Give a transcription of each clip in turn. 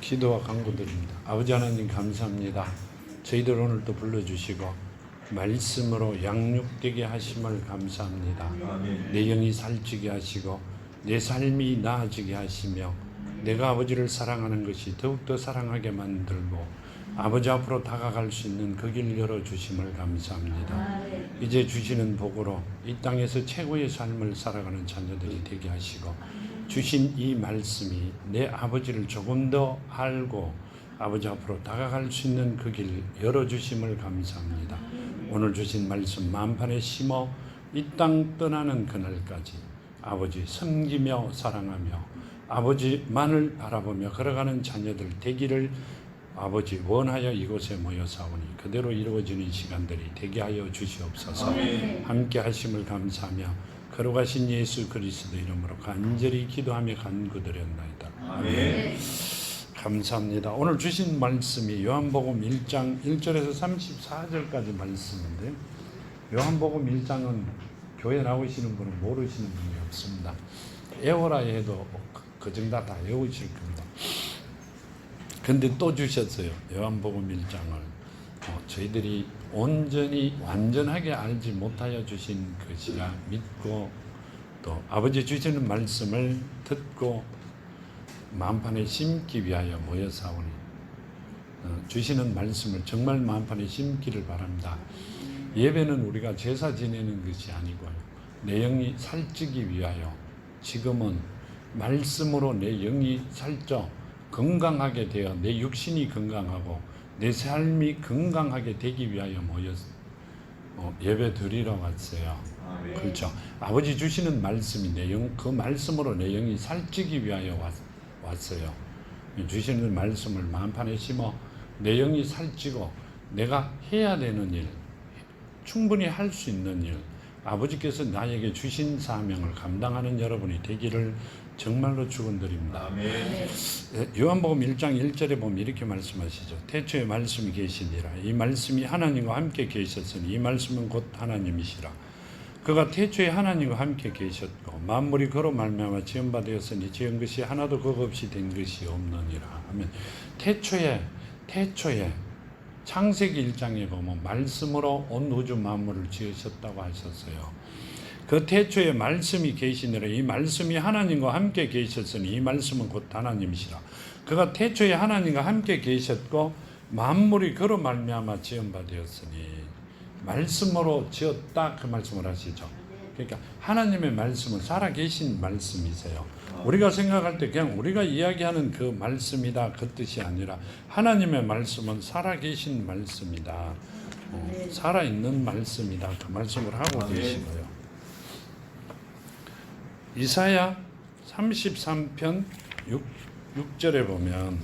기도와 간구드립니다. 아버지 하나님 감사합니다. 저희들 오늘 또 불러주시고 말씀으로 양육되게 하심을 감사합니다. 아멘. 내 영이 살찌게 하시고 내 삶이 나아지게 하시며 내가 아버지를 사랑하는 것이 더욱더 사랑하게 만들고 아버지 앞으로 다가갈 수 있는 그 길 열어주심을 감사합니다. 이제 주시는 복으로 이 땅에서 최고의 삶을 살아가는 자녀들이 되게 하시고 주신 이 말씀이 내 아버지를 조금 더 알고 아버지 앞으로 다가갈 수 있는 그 길 열어주심을 감사합니다. 오늘 주신 말씀 만판에 심어 이 땅 떠나는 그날까지 아버지 섬기며 사랑하며 아버지만을 바라보며 걸어가는 자녀들 되기를 아버지 원하여 이곳에 모여 사오니 그대로 이루어지는 시간들이 되게 하여 주시옵소서. 아멘. 함께 하심을 감사하며 걸어가신 예수 그리스도 이름으로 간절히 기도하며 간구드렸나이다. 아멘. 감사합니다. 오늘 주신 말씀이 요한복음 1장 1절에서 34절까지 말씀인데 요한복음 1장은 교회 나오시는 분은 모르시는 분이 없습니다. 외워라 해도 그정 다 외우실 겁니다. 근데 또 주셨어요. 요한복음 1장을 저희들이 온전히 완전하게 알지 못하여 주신 것이라 믿고 또 아버지 주시는 말씀을 듣고 만판에 심기 위하여 모여 사오니 주시는 말씀을 정말 만판에 심기를 바랍니다. 예배는 우리가 제사 지내는 것이 아니고요. 내 영이 살찌기 위하여 지금은 말씀으로 내 영이 살쪄 건강하게 되어 내 육신이 건강하고 내 삶이 건강하게 되기 위하여 모여 예배 드리러 왔어요. 아멘. 그렇죠. 아버지 주시는 말씀이 내 영, 그 말씀으로 내 영이 살찌기 위하여 왔어요. 주시는 말씀을 만판에 심어 내 영이 살찌고 내가 해야 되는 일, 충분히 할 수 있는 일, 아버지께서 나에게 주신 사명을 감당하는 여러분이 되기를 정말로 축원드립니다. 아멘. 요한복음 1장 1절에 보면 이렇게 말씀하시죠. 태초에 말씀이 계시니라. 이 말씀이 하나님과 함께 계셨으니 이 말씀은 곧 하나님이시라. 그가 태초에 하나님과 함께 계셨고 만물이 그로 말미암아 지은 바 되었으니 지은 것이 하나도 그것 없이 된 것이 없느니라. 하면 태초에 창세기 1장에 보면 말씀으로 온 우주 만물을 지으셨다고 하셨어요. 그 태초에 말씀이 계시니라. 이 말씀이 하나님과 함께 계셨으니 이 말씀은 곧 하나님이시라. 그가 태초에 하나님과 함께 계셨고 만물이 그로 말미암아 지은 바 되었으니 말씀으로 지었다 그 말씀을 하시죠. 그러니까 하나님의 말씀은 살아계신 말씀이세요. 우리가 생각할 때 그냥 우리가 이야기하는 그 말씀이다 그 뜻이 아니라 하나님의 말씀은 살아계신 말씀이다. 살아있는 말씀이다 그 말씀을 하고 계시고요. 이사야 33편 6절에 보면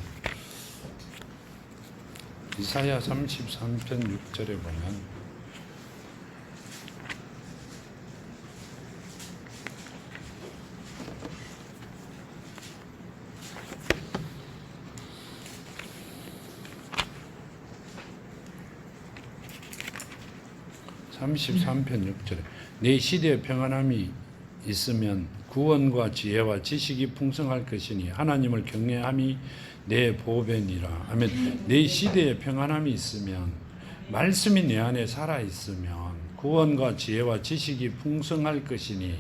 이사야 33편 6절에 보면 내 시대에 평안함이 있으면 구원과 지혜와 지식이 풍성할 것이니 하나님을 경외함이 내 보배니라. 아멘. 내 시대에 평안함이 있으면 말씀이 내 안에 살아 있으면 구원과 지혜와 지식이 풍성할 것이니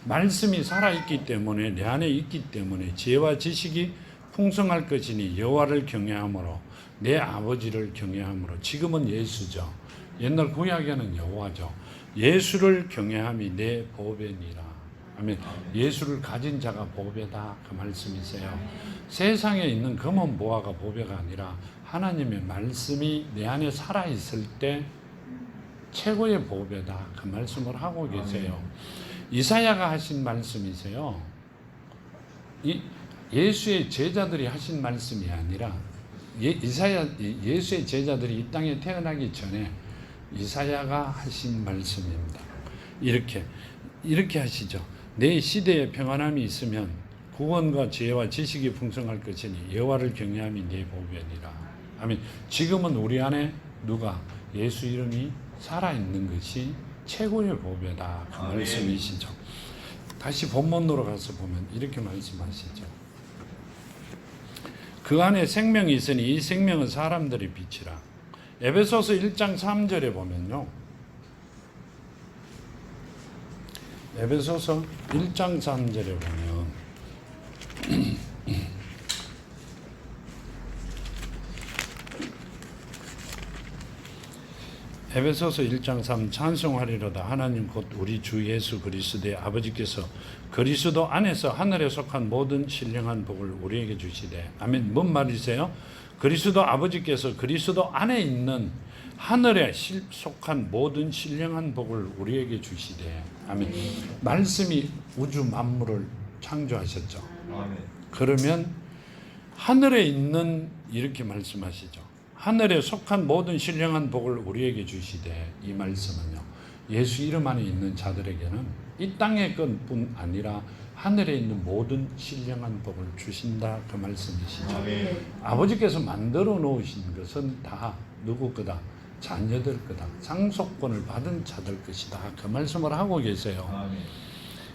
말씀이 살아 있기 때문에 내 안에 있기 때문에 지혜와 지식이 풍성할 것이니 여호와를 경외함으로 내 아버지를 경외함으로 지금은 예수죠. 옛날 구약에는 여호와죠. 예수를 경외함이 내 보배니라. 아멘. 예수를 가진 자가 보배다 그 말씀이세요. 세상에 있는 금은 보화가 보배가 아니라 하나님의 말씀이 내 안에 살아 있을 때 최고의 보배다 그 말씀을 하고 계세요. 이사야가 하신 말씀이세요. 이 예수의 제자들이 하신 말씀이 아니라 예수의 제자들이 이 땅에 태어나기 전에 이사야가 하신 말씀입니다. 이렇게 하시죠. 내 시대에 평안함이 있으면 구원과 지혜와 지식이 풍성할 것이니 여호와를 경외함이 내 보배니라. 아멘. 지금은 우리 안에 누가 예수 이름이 살아있는 것이 최고의 보배다 그 말씀이시죠. 다시 본문으로 가서 보면 이렇게 말씀하시죠. 그 안에 생명이 있으니 이 생명은 사람들의 빛이라. 에베소서 1장 3절에 보면요. 에베소서 1장 3절에 보면 에베소서 1장 3 찬송하리로다 하나님 곧 우리 주 예수 그리스도의 아버지께서 그리스도 안에서 하늘에 속한 모든 신령한 복을 우리에게 주시되. 아멘. 뭔 말이세요? 그리스도 아버지께서 그리스도 안에 있는 하늘에 속한 모든 신령한 복을 우리에게 주시되. 아멘. 말씀이 우주 만물을 창조하셨죠. 아멘. 그러면 하늘에 있는, 이렇게 말씀하시죠. 하늘에 속한 모든 신령한 복을 우리에게 주시되. 이 말씀은요, 예수 이름 안에 있는 자들에게는 이 땅의 것뿐 아니라 하늘에 있는 모든 신령한 복을 주신다, 그 말씀이시죠. 아멘. 아버지께서 만들어 놓으신 것은 다 누구 거다? 자녀들 거다. 상속권을 받은 자들 것이다, 그 말씀을 하고 계세요. 아멘.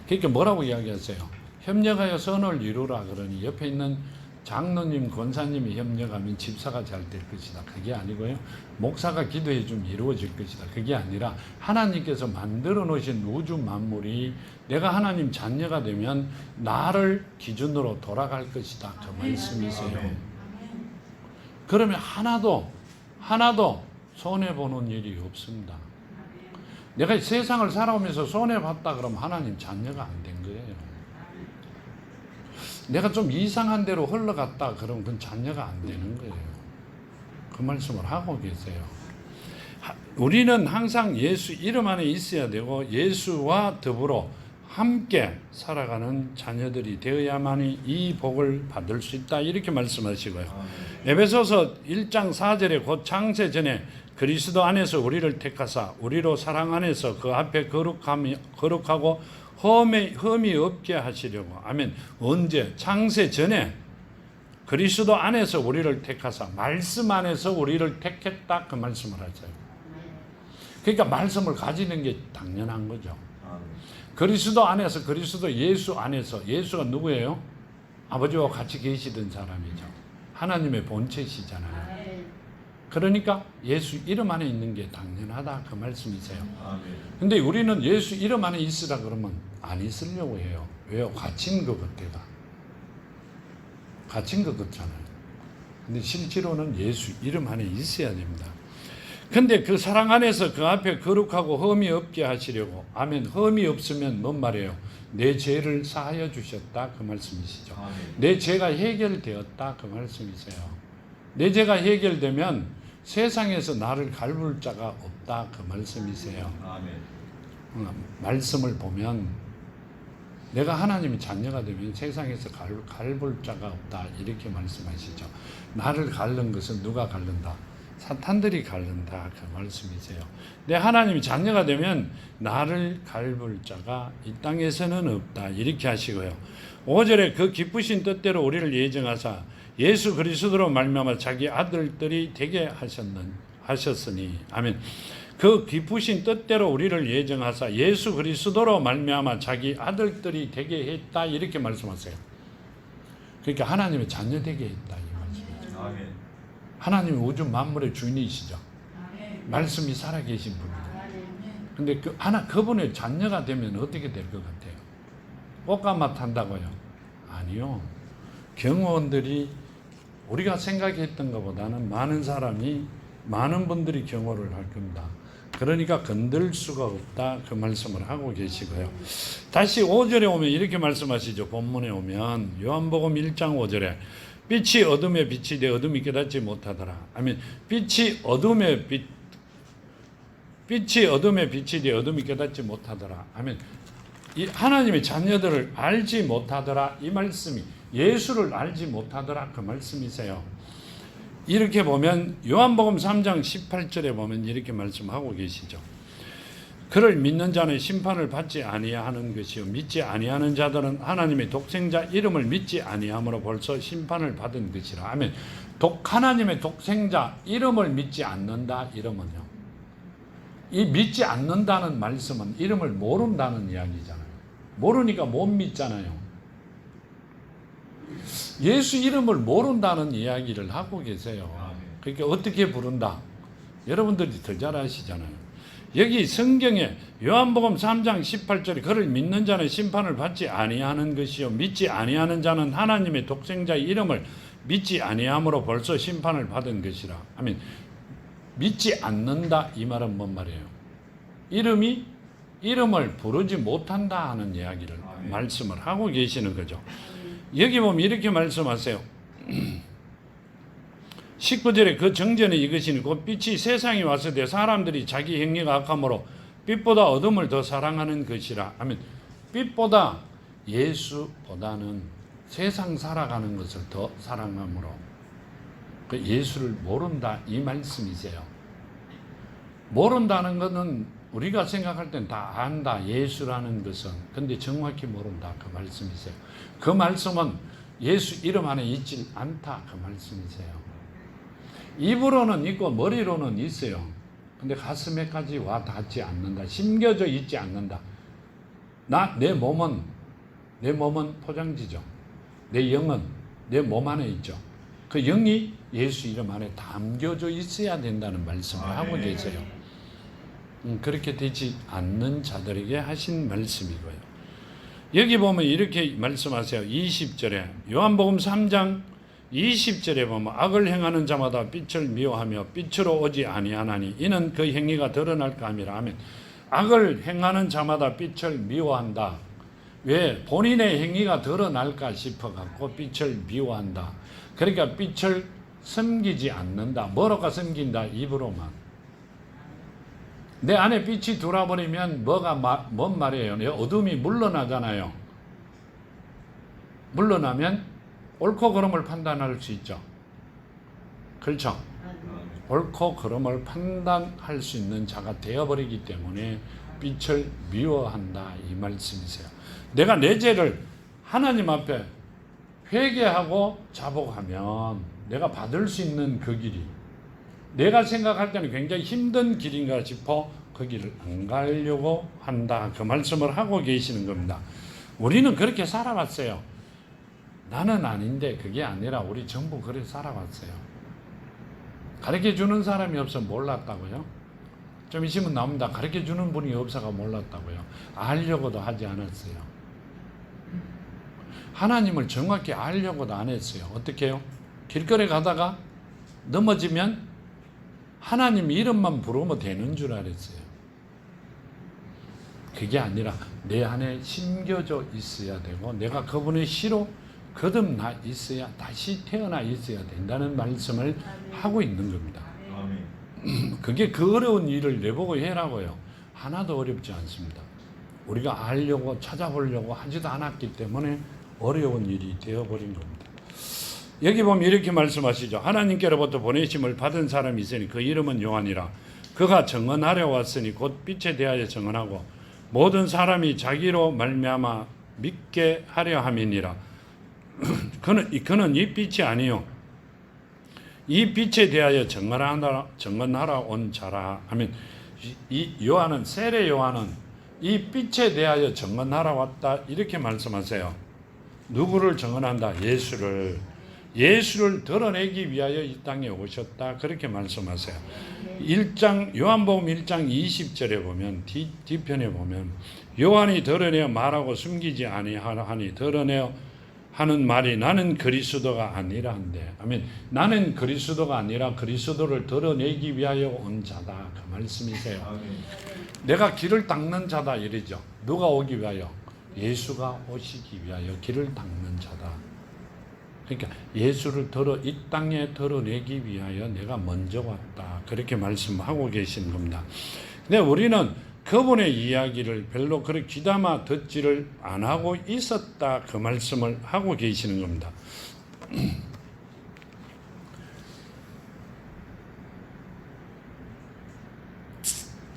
그러니까 뭐라고 이야기하세요? 협력하여 선을 이루라 그러니 옆에 있는 장로님, 권사님이 협력하면 집사가 잘 될 것이다, 그게 아니고요. 목사가 기도해 주면 이루어질 것이다, 그게 아니라 하나님께서 만들어 놓으신 우주 만물이 내가 하나님 자녀가 되면 나를 기준으로 돌아갈 것이다, 그 말씀이세요. 그러면 하나도 손해보는 일이 없습니다. 내가 세상을 살아오면서 손해봤다 그러면 하나님 자녀가 안 된 거예요. 내가 좀 이상한 대로 흘러갔다 그러면 그건 자녀가 안 되는 거예요. 그 말씀을 하고 계세요. 우리는 항상 예수 이름 안에 있어야 되고 예수와 더불어 함께 살아가는 자녀들이 되어야만이 이 복을 받을 수 있다, 이렇게 말씀하시고요. 에베소서 1장 4절에 곧 창세 전에 그리스도 안에서 우리를 택하사 우리로 사랑 안에서 그 앞에 거룩하고 흠이 없게 하시려고. 아멘. 언제? 창세 전에 그리스도 안에서 우리를 택하사 말씀 안에서 우리를 택했다, 그 말씀을 하세요. 그러니까 말씀을 가지는 게 당연한 거죠. 그리스도 안에서, 그리스도 예수 안에서. 예수가 누구예요? 아버지와 같이 계시던 사람이죠. 하나님의 본체시잖아요. 그러니까 예수 이름 안에 있는 게 당연하다, 그 말씀이세요. 근데 우리는 예수 이름 안에 있으라 그러면 안 있으려고 해요. 왜요? 갇힌 것 같아가. 갇힌 것 같잖아요. 근데 실제로는 예수 이름 안에 있어야 됩니다. 근데 그 사랑 안에서 그 앞에 거룩하고 흠이 없게 하시려고. 아멘. 흠이 없으면 뭔 말이에요? 내 죄를 사하여 주셨다, 그 말씀이시죠. 아멘. 내 죄가 해결되었다, 그 말씀이세요. 내 죄가 해결되면 세상에서 나를 갈불 자가 없다, 그 말씀이세요. 아멘. 말씀을 보면 내가 하나님의 자녀가 되면 세상에서 갈불 자가 없다, 이렇게 말씀하시죠. 나를 갈른 것은 누가 갈른다? 사탄들이 갈른다, 그 말씀이세요. 내 하나님의 자녀가 되면 나를 갈불 자가 이 땅에서는 없다, 이렇게 하시고요. 5절에 그 기쁘신 뜻대로 우리를 예정하사 예수 그리스도로 말미암아 자기 아들들이 되게 하셨으니. 아멘. 그 기쁘신 뜻대로 우리를 예정하사 예수 그리스도로 말미암아 자기 아들들이 되게 했다, 이렇게 말씀하세요. 그러니까 하나님의 자녀 되게 했다, 이 말씀이죠. 아멘. 하나님이 우주 만물의 주인이시죠. 아멘. 말씀이 살아계신 분이죠. 근데 그분의 자녀가 되면 어떻게 될 것 같아요? 꽃가마 탄다고요? 아니요. 경호원들이 우리가 생각했던 것보다는 많은 분들이 경호를 할 겁니다. 그러니까 건들 수가 없다, 그 말씀을 하고 계시고요. 다시 5절에 오면 이렇게 말씀하시죠. 본문에 오면 요한복음 1장 5절에 빛이 어둠에 빛이 되 어둠이 깨닫지 못하더라. 아멘. 빛이 어둠에 빛이 되 어둠이 깨닫지 못하더라. 아멘. 이 하나님의 자녀들을 알지 못하더라, 이 말씀이 예수를 알지 못하더라, 그 말씀이세요. 이렇게 보면 요한복음 3장 18절에 보면 이렇게 말씀하고 계시죠. 그를 믿는 자는 심판을 받지 아니하는 것이요 믿지 아니하는 자들은 하나님의 독생자 이름을 믿지 아니함으로 벌써 심판을 받은 것이라. 아멘. 하나님의 독생자 이름을 믿지 않는다, 이름은요. 이 믿지 않는다는 말씀은 이름을 모른다는 이야기잖아요. 모르니까 못 믿잖아요. 예수 이름을 모른다는 이야기를 하고 계세요. 그러니까 어떻게 부른다? 여러분들이 더 잘 아시잖아요. 여기 성경에 요한복음 3장 18절에 그를 믿는 자는 심판을 받지 아니하는 것이요 믿지 아니하는 자는 하나님의 독생자의 이름을 믿지 아니함으로 벌써 심판을 받은 것이라. 아멘. 믿지 않는다 이 말은 뭔 말이에요? 이름을 부르지 못한다 하는 이야기를 말씀을 하고 계시는 거죠. 여기 보면 이렇게 말씀하세요. 19절에 그 정죄는 이것이니 곧 빛이 세상에 왔을 사람들이 자기 행위가 악함으로 빛보다 어둠을 더 사랑하는 것이라. 아멘. 빛보다 예수보다는 세상 살아가는 것을 더 사랑함으로 그 예수를 모른다 이 말씀이세요. 모른다는 것은 우리가 생각할 땐 다 안다 예수라는 것은. 근데 정확히 모른다 그 말씀이세요. 그 말씀은 예수 이름 안에 있지 않다 그 말씀이세요. 입으로는 있고 머리로는 있어요. 근데 가슴에까지 와 닿지 않는다. 심겨져 있지 않는다. 내 몸은 포장지죠. 내 영은 내 몸 안에 있죠. 그 영이 예수 이름 안에 담겨져 있어야 된다는 말씀을 하고 계세요. 그렇게 되지 않는 자들에게 하신 말씀이고요. 여기 보면 이렇게 말씀하세요. 20절에 요한복음 3장 20절에 보면 악을 행하는 자마다 빛을 미워하며 빛으로 오지 아니하나니 이는 그 행위가 드러날까 함이라. 아멘. 악을 행하는 자마다 빛을 미워한다. 왜? 본인의 행위가 드러날까 싶어 갖고 빛을 미워한다. 그러니까 빛을 섬기지 않는다. 뭐로가 섬긴다? 입으로만. 내 안에 빛이 들어와버리면 뭔 말이에요? 어둠이 물러나잖아요. 물러나면 옳고 그름을 판단할 수 있죠. 그렇죠? 옳고 그름을 판단할 수 있는 자가 되어버리기 때문에 빛을 미워한다 이 말씀이세요. 내가 내 죄를 하나님 앞에 회개하고 자복하면 내가 받을 수 있는 그 길이 내가 생각할 때는 굉장히 힘든 길인가 싶어 그 길을 안 가려고 한다 그 말씀을 하고 계시는 겁니다. 우리는 그렇게 살아왔어요. 나는 아닌데 그게 아니라 우리 전부 그렇게 살아왔어요. 가르쳐주는 사람이 없어 몰랐다고요? 좀 있으면 나옵니다. 가르쳐주는 분이 없어가 몰랐다고요? 알려고도 하지 않았어요. 하나님을 정확히 알려고도 안 했어요. 어떻게 해요? 길거리 가다가 넘어지면 하나님 이름만 부르면 되는 줄 알았어요. 그게 아니라 내 안에 심겨져 있어야 되고 내가 그분의 시로 거듭나 있어야 다시 태어나 있어야 된다는 말씀을 하고 있는 겁니다. 그게 그 어려운 일을 내보고 해라고요. 하나도 어렵지 않습니다. 우리가 알려고 찾아보려고 하지도 않았기 때문에 어려운 일이 되어버린 겁니다. 여기 보면 이렇게 말씀하시죠. 하나님께로부터 보내심을 받은 사람이 있으니 그 이름은 요한이라. 그가 증언하려 왔으니 곧 빛에 대하여 증언하고 모든 사람이 자기로 말미암아 믿게 하려 함이니라. 그는 이 빛이 아니요 이 빛에 대하여 증언하라 온 자라 하면 이 요한은 세례 요한은 이 빛에 대하여 증언하라 왔다 이렇게 말씀하세요. 누구를 증언한다? 예수를 드러내기 위하여 이 땅에 오셨다 그렇게 말씀하세요. 요한복음 1장 20절에 보면 뒤편에 보면 요한이 드러내어 말하고 숨기지 아니하니 드러내어 하는 말이 나는 그리스도가 아니라 한데 아멘. 나는 그리스도가 아니라 그리스도를 드러내기 위하여 온 자다 그 말씀이세요. 아멘. 내가 길을 닦는 자다 이러죠. 누가 오기 위하여? 예수가 오시기 위하여 길을 닦는 자다. 그러니까 예수를 이 땅에 드러내기 위하여 내가 먼저 왔다 그렇게 말씀하고 계시는 겁니다. 근데 우리는 그분의 이야기를 별로 그렇게 귀담아 듣지를 안 하고 있었다 그 말씀을 하고 계시는 겁니다.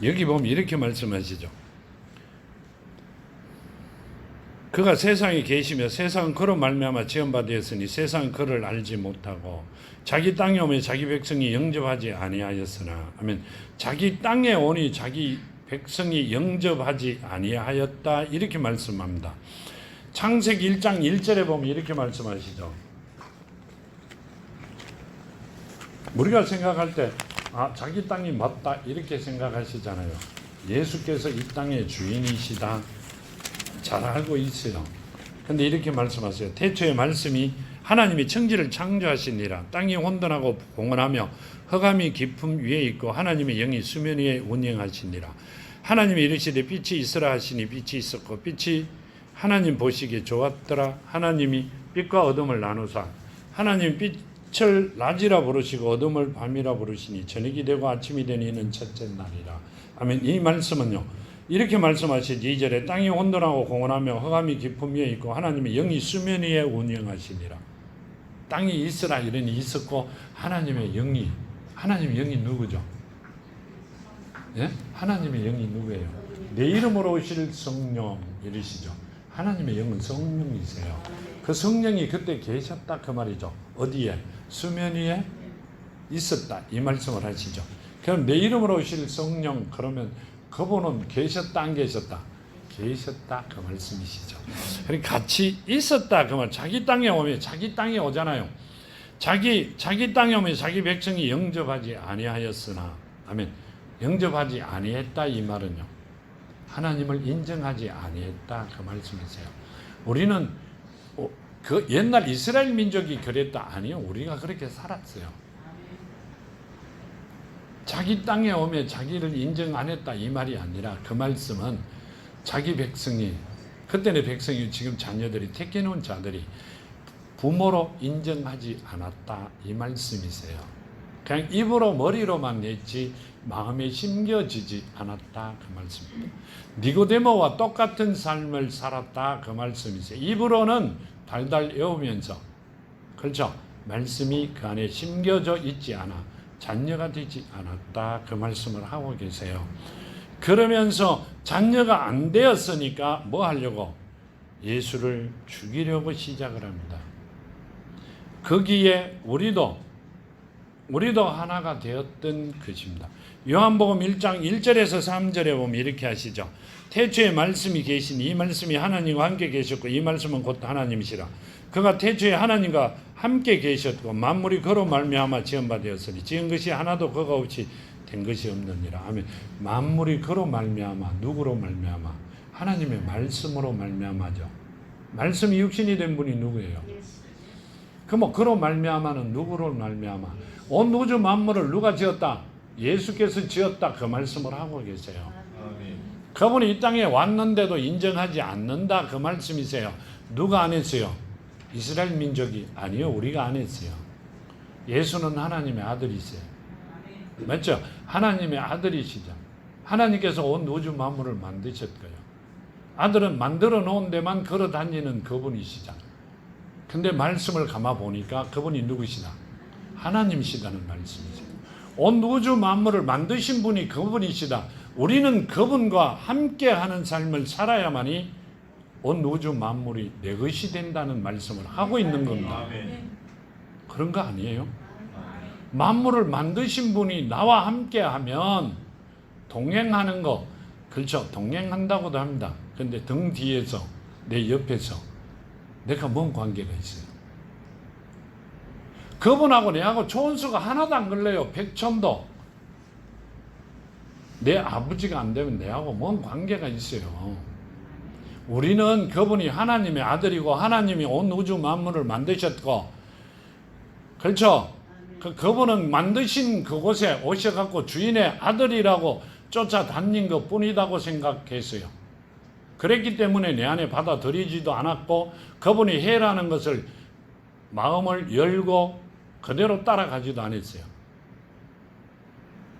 여기 보면 이렇게 말씀하시죠. 그가 세상에 계시며 세상은 그로 말미암아 지음받았으니 세상은 그를 알지 못하고 자기 땅에 오며 자기 백성이 영접하지 아니하였으나 아멘. 자기 땅에 오니 자기 백성이 영접하지 아니하였다 이렇게 말씀합니다. 창세기 1장 1절에 보면 이렇게 말씀하시죠. 우리가 생각할 때 자기 땅이 맞다 이렇게 생각하시잖아요. 예수께서 이 땅의 주인이시다 잘 알고 있어요. 근데 이렇게 말씀하세요. 태초의 말씀이 하나님이 천지를 창조하시니라. 땅이 혼돈하고 공허하며 흑암이 깊음 위에 있고 하나님의 영이 수면 위에 운행하시니라. 하나님이 이르시되 빛이 있으라 하시니 빛이 있었고 빛이 하나님 보시기에 좋았더라. 하나님이 빛과 어둠을 나누사 하나님 빛을 낮이라 부르시고 어둠을 밤이라 부르시니 저녁이 되고 아침이 되니 이는 첫째 날이라. 아멘. 이 말씀은요, 이렇게 말씀하시지. 2절에 땅이 혼돈하고 공허하며 흑암이 깊음 위에 있고 하나님의 영이 수면 위에 운영하시니라. 땅이 있으라 이러니 있었고 하나님의 영이 누구죠? 예? 하나님의 영이 누구예요? 내 이름으로 오실 성령 이러시죠. 하나님의 영은 성령이세요. 그 성령이 그때 계셨다 그 말이죠. 어디에? 수면 위에 있었다 이 말씀을 하시죠. 그럼 내 이름으로 오실 성령 그러면 그분은 계셨다 안 계셨다? 계셨다 그 말씀이시죠. 그러니까 같이 있었다 그 말. 자기 땅에 오면 자기 땅에 오잖아요. 자기 땅에 오면 자기 백성이 영접하지 아니하였으나 아멘. 영접하지 아니했다 이 말은요. 하나님을 인정하지 아니했다 그 말씀이세요. 우리는 그 옛날 이스라엘 민족이 그랬다 아니요. 우리가 그렇게 살았어요. 자기 땅에 오면 자기를 인정 안 했다 이 말이 아니라 그 말씀은 자기 백성이 그때는 백성이 지금 자녀들이 택해놓은 자들이 부모로 인정하지 않았다 이 말씀이세요. 그냥 입으로 머리로만 냈지 마음에 심겨지지 않았다 그 말씀입니다. 니고데모와 똑같은 삶을 살았다 그 말씀이세요. 입으로는 달달 외우면서 그렇죠. 말씀이 그 안에 심겨져 있지 않아 자녀가 되지 않았다 그 말씀을 하고 계세요. 그러면서 자녀가 안 되었으니까 뭐 하려고? 예수를 죽이려고 시작을 합니다. 거기에 우리도 하나가 되었던 것입니다. 요한복음 1장 1절에서 3절에 보면 이렇게 하시죠. 태초에 말씀이 계시니 이 말씀이 하나님과 함께 계셨고 이 말씀은 곧 하나님이시라. 그가 태초에 하나님과 함께 계셨고 만물이 그로 말미암아 지은 바 되었으니 지은 것이 하나도 그가 없이 된 것이 없느니라. 아멘. 만물이 그로 말미암아 누구로 말미암아? 하나님의 말씀으로 말미암아죠. 말씀이 육신이 된 분이 누구예요? 그럼 그로 말미암아는 누구로 말미암아? 온 우주 만물을 누가 지었다? 예수께서 지었다 그 말씀을 하고 계세요. 그분이 이 땅에 왔는데도 인정하지 않는다 그 말씀이세요. 누가 안 했어요? 이스라엘 민족이 아니요. 우리가 안 했어요. 예수는 하나님의 아들이세요. 맞죠? 하나님의 아들이시죠. 하나님께서 온 우주 만물을 만드셨고요. 아들은 만들어 놓은 데만 걸어 다니는 그분이시죠. 근데 말씀을 감아 보니까 그분이 누구시다? 하나님이시다는 말씀이죠. 온 우주 만물을 만드신 분이 그분이시다. 우리는 그분과 함께하는 삶을 살아야만이 온 우주 만물이 내 것이 된다는 말씀을 하고 있는 겁니다. 그런 거 아니에요? 만물을 만드신 분이 나와 함께하면 동행하는 거 그렇죠. 동행한다고도 합니다. 근데 등 뒤에서 내 옆에서 내가 뭔 관계가 있어요? 그분하고 내하고 초원수가 하나도 안 걸려요. 백천도. 내 아버지가 안 되면 내하고 뭔 관계가 있어요? 우리는 그분이 하나님의 아들이고 하나님이 온 우주 만물을 만드셨고 그렇죠? 그분은 만드신 그곳에 오셔갖고 주인의 아들이라고 쫓아다닌 것 뿐이라고 생각했어요. 그랬기 때문에 내 안에 받아들이지도 않았고 그분이 해라는 것을 마음을 열고 그대로 따라가지도 않았어요.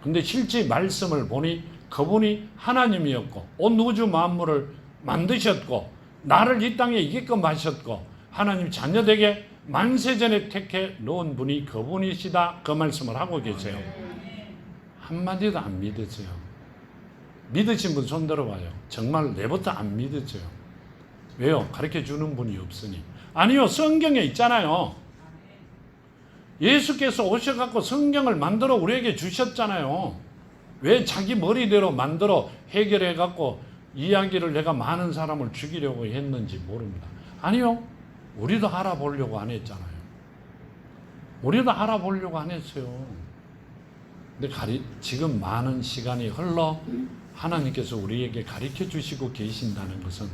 근데 실제 말씀을 보니 그분이 하나님이었고 온 우주 만물을 만드셨고 나를 이 땅에 있게끔 하셨고 하나님 자녀되게 만세전에 택해 놓은 분이 그분이시다 그 말씀을 하고 계세요. 한마디도 안 믿으세요. 믿으신 분 손 들어봐요. 정말 내부터 안 믿으세요. 왜요? 가르쳐주는 분이 없으니. 아니요. 성경에 있잖아요. 예수께서 오셔갖고 성경을 만들어 우리에게 주셨잖아요. 왜 자기 머리대로 만들어 해결해갖고 이야기를 내가 많은 사람을 죽이려고 했는지 모릅니다. 아니요. 우리도 알아보려고 안 했잖아요. 우리도 알아보려고 안 했어요. 근데 지금 많은 시간이 흘러 하나님께서 우리에게 가르쳐 주시고 계신다는 것은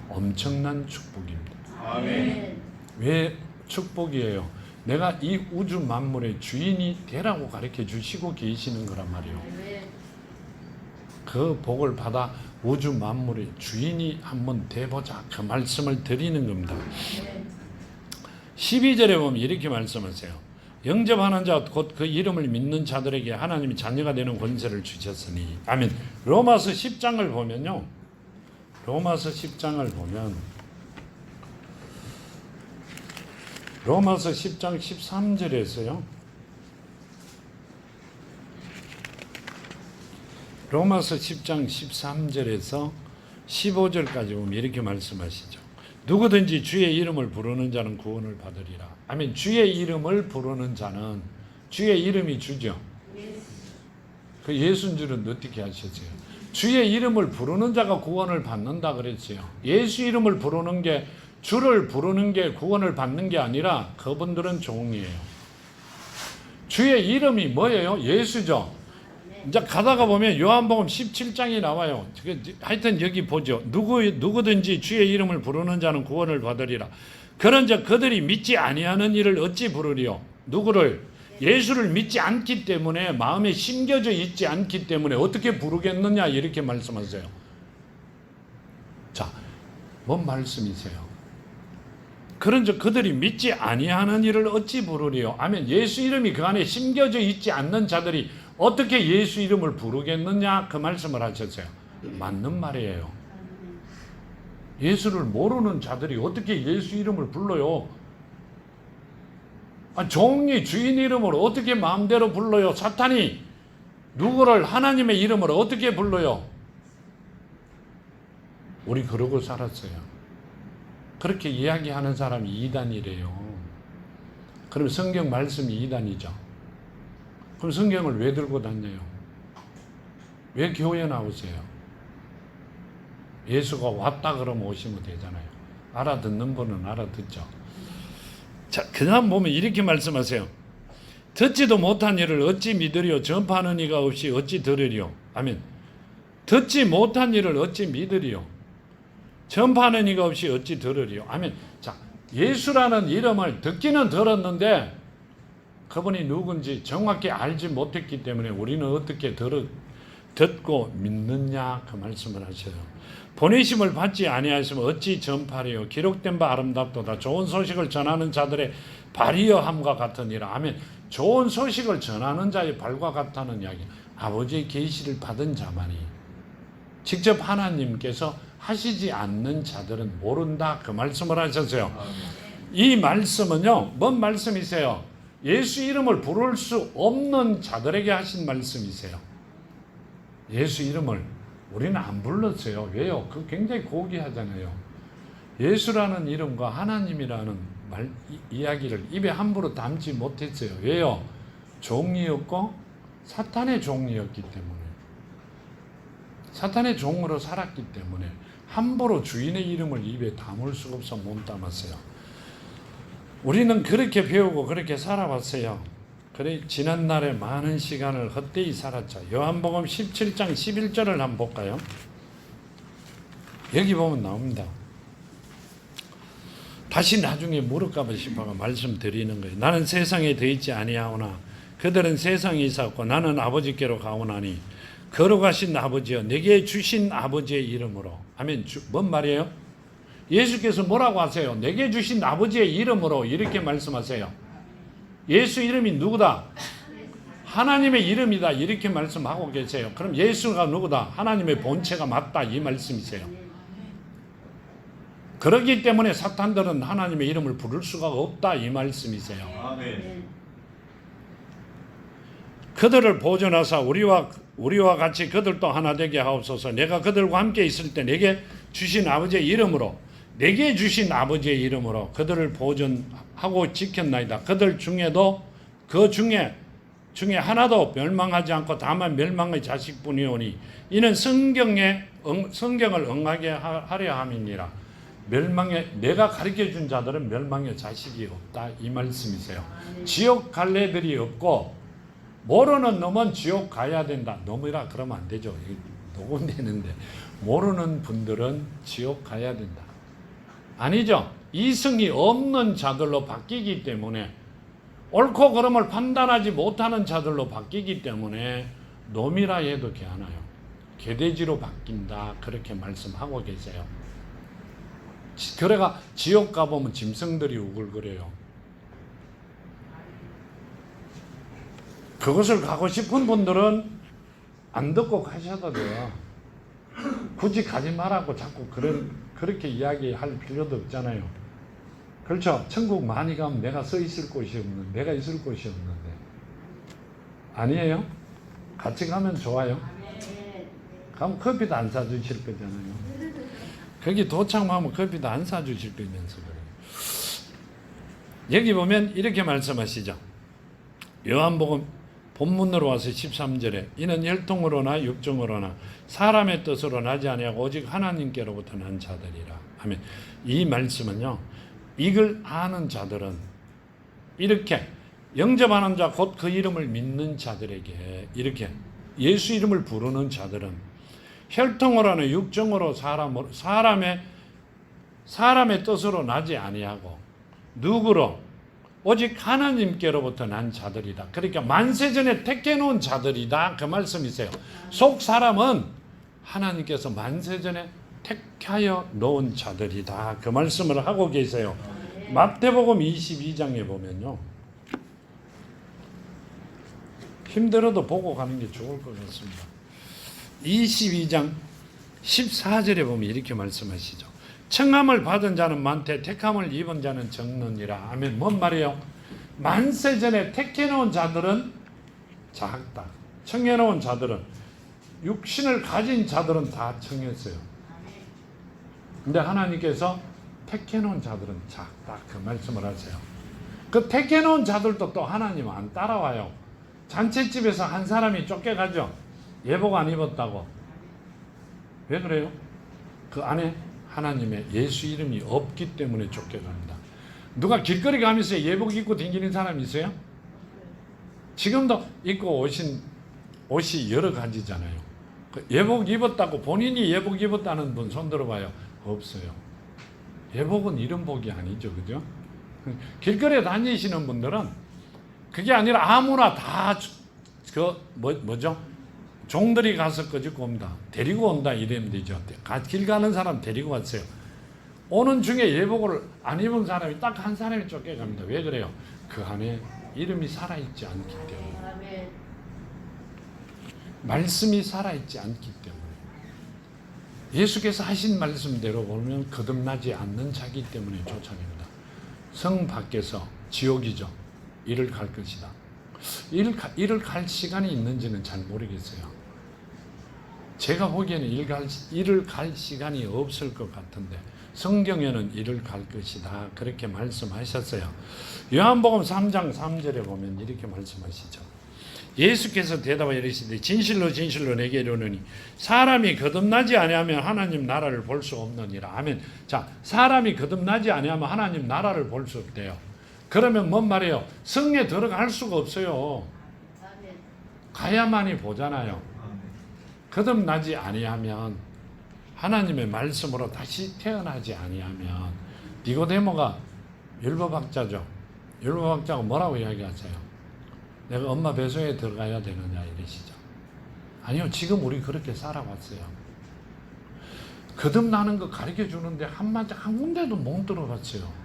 엄청난 축복입니다. 아멘. 왜 축복이에요? 내가 이 우주 만물의 주인이 되라고 가르쳐 주시고 계시는 거란 말이에요. 그 복을 받아 우주 만물의 주인이 한번 돼보자, 그 말씀을 드리는 겁니다. 12절에 보면 이렇게 말씀하세요. 영접하는 자 곧 그 이름을 믿는 자들에게 하나님이 자녀가 되는 권세를 주셨으니. 아멘. 로마서 10장을 보면요. 로마서 10장을 보면 로마서 10장 13절에서요. 로마서 10장 13절에서 15절까지 보면 이렇게 말씀하시죠. 누구든지 주의 이름을 부르는 자는 구원을 받으리라. 아멘. 주의 이름을 부르는 자는, 주의 이름이 주죠. 그 예수인 줄은 어떻게 하셨어요? 주의 이름을 부르는 자가 구원을 받는다 그랬어요. 예수 이름을 부르는 게, 주를 부르는 게 구원을 받는 게 아니라 그분들은 종이에요. 주의 이름이 뭐예요? 예수죠. 이제 가다가 보면 요한복음 17장이 나와요. 하여튼 여기 보죠. 누구든지 주의 이름을 부르는 자는 구원을 받으리라. 그런즉 그들이 믿지 아니하는 이를 어찌 부르리요? 누구를? 예수를 믿지 않기 때문에, 마음에 심겨져 있지 않기 때문에 어떻게 부르겠느냐, 이렇게 말씀하세요. 자, 뭔 말씀이세요? 그런즉 그들이 믿지 아니하는 이를 어찌 부르리요? 아멘. 예수 이름이 그 안에 심겨져 있지 않는 자들이 어떻게 예수 이름을 부르겠느냐, 그 말씀을 하셨어요. 맞는 말이에요. 예수를 모르는 자들이 어떻게 예수 이름을 불러요? 종이 주인 이름을 어떻게 마음대로 불러요? 사탄이 누구를 하나님의 이름으로 어떻게 불러요? 우리 그러고 살았어요. 그렇게 이야기하는 사람이 이단이래요. 그럼 성경 말씀이 이단이죠. 그럼 성경을 왜 들고 다녀요? 왜 교회 나오세요? 예수가 왔다 그러면 오시면 되잖아요. 알아듣는 분은 알아듣죠. 자, 그 다음 보면 이렇게 말씀하세요. 듣지도 못한 일을 어찌 믿으리요? 전파하는 이가 없이 어찌 들으리요? 아멘. 듣지 못한 일을 어찌 믿으리요? 전파하는 이가 없이 어찌 들으리요? 아멘. 자, 예수라는 이름을 듣기는 들었는데 그분이 누군지 정확히 알지 못했기 때문에 우리는 어떻게 듣고 믿느냐, 그 말씀을 하셔요. 보내심을 받지 아니하시면 어찌 전파리요? 기록된 바 아름답도다. 좋은 소식을 전하는 자들의 발이여 함과 같으니라. 아멘. 좋은 소식을 전하는 자의 발과 같다는 이야기. 아버지의 계시를 받은 자만이, 직접 하나님께서 하시지 않는 자들은 모른다, 그 말씀을 하셨어요. 이 말씀은요, 뭔 말씀이세요? 예수 이름을 부를 수 없는 자들에게 하신 말씀이세요. 예수 이름을 우리는 안 불렀어요. 왜요? 그 굉장히 고귀하잖아요. 예수라는 이름과 하나님이라는 이야기를 입에 함부로 담지 못했어요. 왜요? 종이었고 사탄의 종이었기 때문에, 사탄의 종으로 살았기 때문에 함부로 주인의 이름을 입에 담을 수가 없어 못 담았어요. 우리는 그렇게 배우고 그렇게 살아왔어요. 그래 지난날에 많은 시간을 헛되이 살았죠. 요한복음 17장 11절을 한번 볼까요? 여기 보면 나옵니다. 다시 나중에 물을까봐 싶어서 말씀드리는 거예요. 나는 세상에 더 있지 아니하오나 그들은 세상에 있었고 나는 아버지께로 가오나니 걸어가신 아버지여 내게 주신 아버지의 이름으로. 아멘. 뭔 말이에요? 예수께서 뭐라고 하세요? 내게 주신 아버지의 이름으로, 이렇게 말씀하세요. 예수 이름이 누구다? 하나님의 이름이다, 이렇게 말씀하고 계세요. 그럼 예수가 누구다? 하나님의 본체가 맞다, 이 말씀이세요. 그렇기 때문에 사탄들은 하나님의 이름을 부를 수가 없다, 이 말씀이세요. 아멘. 그들을 보존하사 우리와 같이 그들도 하나 되게 하옵소서. 내가 그들과 함께 있을 때 내게 주신 아버지의 이름으로, 내게 주신 아버지의 이름으로 그들을 보존하고 지켰나이다. 그들 중에도 그 중에 하나도 멸망하지 않고 다만 멸망의 자식뿐이오니 이는 성경을 응하게 하려 함이니라. 내가 가르쳐준 자들은 멸망의 자식이 없다 이 말씀이세요. 지옥 갈 애들이 없고 모르는 놈은 지옥 가야 된다. 놈이라 그러면 안 되죠. 녹음되는데 모르는 분들은 지옥 가야 된다. 아니죠. 이성이 없는 자들로 바뀌기 때문에 옳고 그름을 판단하지 못하는 자들로 바뀌기 때문에 놈이라 해도 괜찮아요. 개돼지로 바뀐다 그렇게 말씀하고 계세요. 그래가 지옥 가보면 짐승들이 우글거려요. 그것을 가고 싶은 분들은 안 듣고 가셔도 돼요. 굳이 가지 말라고 자꾸 그렇게 이야기할 필요도 없잖아요. 그렇죠? 천국 많이 가면 내가 서 있을 곳이 없는데, 내가 있을 곳이 없는데. 아니에요? 같이 가면 좋아요. 가면 커피도 안 사주실 거잖아요. 거기 도착하면 커피도 안 사주실 거면서 그래요. 여기 보면 이렇게 말씀하시죠. 요한복음 본문으로 와서 13절에 이는 혈통으로나 육정으로나 사람의 뜻으로 나지 아니하고 오직 하나님께로부터 난 자들이라 하면, 이 말씀은요, 이걸 아는 자들은, 이렇게 영접하는 자 곧 그 이름을 믿는 자들에게, 이렇게 예수 이름을 부르는 자들은 혈통으로나 육정으로 사람의 뜻으로 나지 아니하고 누구로? 오직 하나님께로부터 난 자들이다. 그러니까 만세전에 택해놓은 자들이다 그 말씀이세요. 속 사람은 하나님께서 만세전에 택하여 놓은 자들이다 그 말씀을 하고 계세요. 마태복음 22장에 보면요, 힘들어도 보고 가는 게 좋을 것 같습니다. 22장 14절에 보면 이렇게 말씀하시죠. 청함을 받은 자는 많되 택함을 입은 자는 적느니라. 아멘. 뭔 말이에요? 만세전에 택해놓은 자들은 작다. 청해놓은 자들은, 육신을 가진 자들은 다 청했어요. 근데 하나님께서 택해놓은 자들은 작다 그 말씀을 하세요. 그 택해놓은 자들도 또 하나님 안 따라와요. 잔치집에서 한 사람이 쫓겨가죠. 예복 안 입었다고. 왜 그래요? 그 안에 하나님의 예수 이름이 없기 때문에 쫓겨갑니다. 누가 길거리 가면서 예복 입고 다니는 사람 있어요? 지금도 입고 오신 옷이 여러 가지잖아요. 예복 입었다고 본인이 예복 입었다는 분 손 들어봐요. 없어요. 예복은 이런 복이 아니죠, 그죠? 길거리에 다니시는 분들은 그게 아니라 아무나 다 뭐죠? 종들이 가서 끄집고 온다. 데리고 온다 이러면 되죠. 길 가는 사람 데리고 왔어요. 오는 중에 예복을 안 입은 사람이 딱 한 사람이 쫓겨갑니다. 왜 그래요? 그 안에 이름이 살아있지 않기 때문에. 말씀이 살아있지 않기 때문에. 예수께서 하신 말씀대로 보면 거듭나지 않는 자기 때문에 쫓아냅니다. 성 밖에서 지옥이죠. 이를 갈 것이다. 이를 갈 시간이 있는지는 잘 모르겠어요. 제가 보기에는 이를 갈 시간이 없을 것 같은데 성경에는 이를 갈 것이다 그렇게 말씀하셨어요. 요한복음 3장 3절에 보면 이렇게 말씀하시죠. 예수께서 대답하여 이르시되 진실로 진실로 내게 이르노니 사람이 거듭나지 아니하면 하나님 나라를 볼 수 없느니라. 아멘. 자, 사람이 거듭나지 아니하면 하나님 나라를 볼 수 없대요. 그러면 뭔 말이에요? 성에 들어갈 수가 없어요. 가야만이 보잖아요. 거듭나지 아니하면, 하나님의 말씀으로 다시 태어나지 아니하면, 니고데모가 율법학자죠. 율법학자가 뭐라고 이야기하세요? 내가 엄마 뱃속에 들어가야 되느냐 이러시죠. 아니요, 지금 우리 그렇게 살아왔어요. 거듭나는 거 가르쳐 주는데 한 군데도 못 들어봤어요.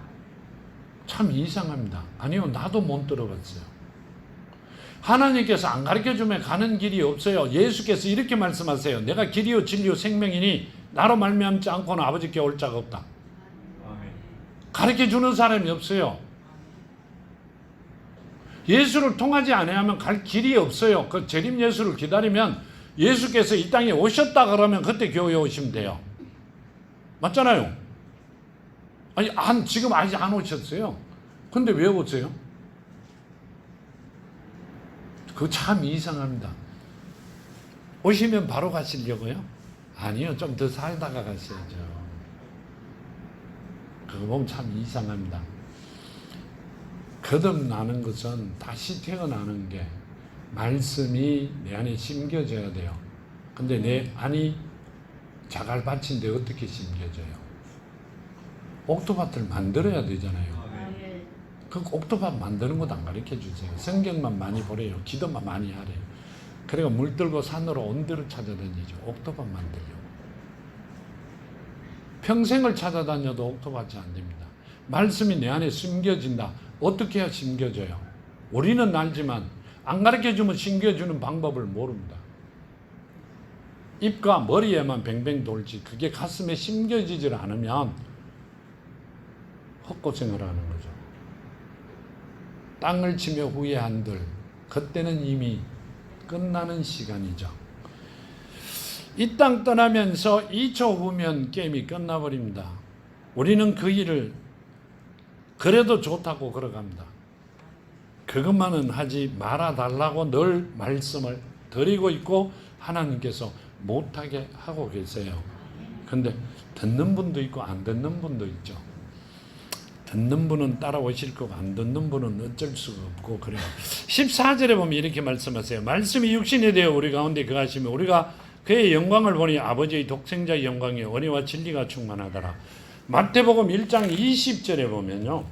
참 이상합니다. 아니요, 나도 못 들어봤어요. 하나님께서 안 가르쳐주면 가는 길이 없어요. 예수께서 이렇게 말씀하세요. 내가 길이요 진리요 생명이니 나로 말미암지 않고는 아버지께 올 자가 없다. 가르쳐주는 사람이 없어요. 예수를 통하지 않으면 갈 길이 없어요. 그 재림 예수를 기다리면 예수께서 이 땅에 오셨다 그러면 그때 교회에 오시면 돼요. 맞잖아요. 아니 지금 아직 안 오셨어요. 근데 왜 오세요? 그거 참 이상합니다. 오시면 바로 가시려고요? 아니요, 좀 더 살다가 가셔야죠. 그거 보면 참 이상합니다. 거듭나는 것은 다시 태어나는 게 말씀이 내 안에 심겨져야 돼요. 근데 내 안이 자갈밭인데 어떻게 심겨져요? 옥토밭을 만들어야 되잖아요. 그 옥토밭 만드는 것도 안 가르쳐 주세요. 성경만 많이 보래요. 기도만 많이 하래요. 그리고 물 들고 산으로 온데로 찾아다니죠. 옥토밭 만들려고. 평생을 찾아다녀도 옥토밭이 안 됩니다. 말씀이 내 안에 심겨진다. 어떻게 해야 심겨져요? 우리는 알지만 안 가르쳐주면 심겨주는 방법을 모릅니다. 입과 머리에만 뱅뱅 돌지 그게 가슴에 심겨지질 않으면 헛고생을 하는 거죠. 땅을 치며 후회한들 그때는 이미 끝나는 시간이죠. 이 땅 떠나면서 2초 후면 게임이 끝나버립니다. 우리는 그 일을 그래도 좋다고 걸어갑니다. 그것만은 하지 말아달라고 늘 말씀을 드리고 있고 하나님께서 못하게 하고 계세요. 근데 듣는 분도 있고 안 듣는 분도 있죠. 듣는 분은 따라오실 거고 안 듣는 분은 어쩔 수가 없고 그래요. 14절에 보면 이렇게 말씀하세요. 말씀이 육신이 되어 우리 가운데 거하시며 우리가 그의 영광을 보니 아버지의 독생자의 영광이 은혜와 진리가 충만하더라. 마태복음 1장 20절에 보면요.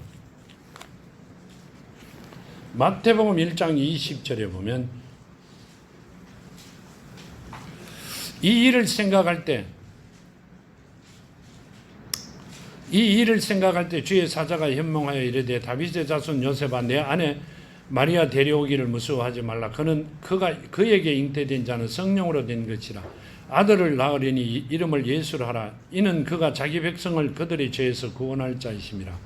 마태복음 1장 20절에 보면 이 일을 생각할 때 주의 사자가 현몽하여 이르되 다윗의 자손 요셉아 내 아내 마리아 데려오기를 무서워하지 말라. 그에게 잉태된 자는 성령으로 된 것이라. 아들을 낳으려니 이름을 예수로 하라. 이는 그가 자기 백성을 그들의 죄에서 구원할 자이심이라.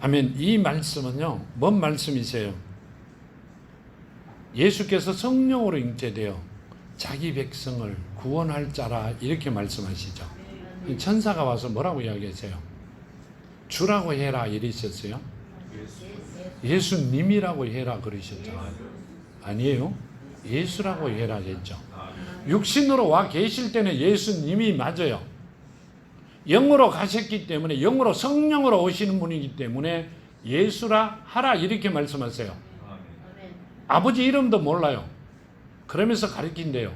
아멘. 이 말씀은요. 뭔 말씀이세요? 예수께서 성령으로 잉태되어 자기 백성을 구원할 자라 이렇게 말씀하시죠. 천사가 와서 뭐라고 이야기하세요? 주라고 해라 이러셨어요? 예수님이라고 해라 그러셨죠. 아니에요. 예수라고 해라 했죠. 육신으로 와 계실 때는 예수님이 맞아요. 영으로 가셨기 때문에 영으로 성령으로 오시는 분이기 때문에 예수라 하라 이렇게 말씀하세요. 아버지 이름도 몰라요. 그러면서 가르친대요.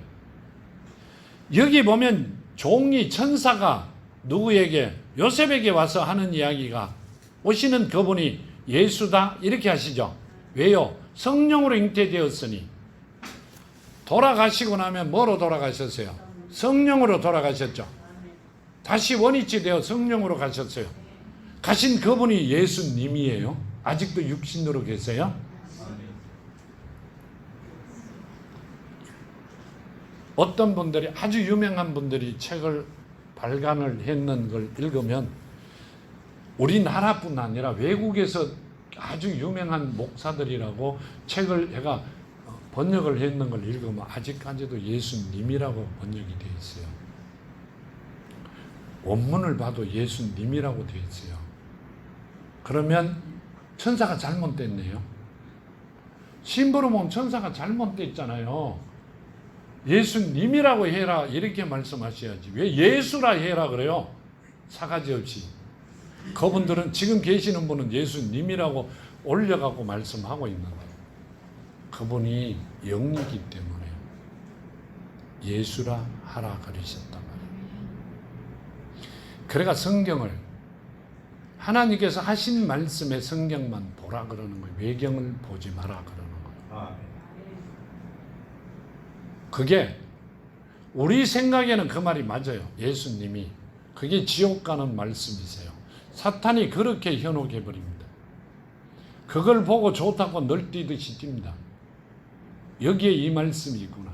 여기 보면 종이 천사가 누구에게 요셉에게 와서 하는 이야기가 오시는 그분이 예수다 이렇게 하시죠. 왜요? 성령으로 잉태되었으니. 돌아가시고 나면 뭐로 돌아가셨어요? 성령으로 돌아가셨죠. 다시 원위치 되어 성령으로 가셨어요. 가신 그분이 예수님이에요. 아직도 육신으로 계세요? 어떤 분들이 아주 유명한 분들이 책을 발간을 했는 걸 읽으면 우리나라뿐 아니라 외국에서 아주 유명한 목사들이라고 책을 해가 번역을 했는 걸 읽으면 아직까지도 예수님이라고 번역이 되어 있어요. 원문을 봐도 예수님이라고 되어 있어요. 그러면 천사가 잘못됐네요. 심부름 온 천사가 잘못됐잖아요. 예수님이라고 해라 이렇게 말씀하셔야지. 왜 예수라 해라 그래요? 사가지 없이. 그분들은 지금 계시는 분은 예수님이라고 올려갖고 말씀하고 있는데 그분이 영이기 때문에 예수라 하라 그러셨단 말이에요. 그래가 성경을 하나님께서 하신 말씀의 성경만 보라 그러는 거예요. 외경을 보지 마라 그러는 거예요. 그게 우리 생각에는 그 말이 맞아요. 예수님이. 그게 지옥 가는 말씀이세요. 사탄이 그렇게 현혹해 버립니다. 그걸 보고 좋다고 널뛰듯이 뜁니다. 여기에 이 말씀이 있구나.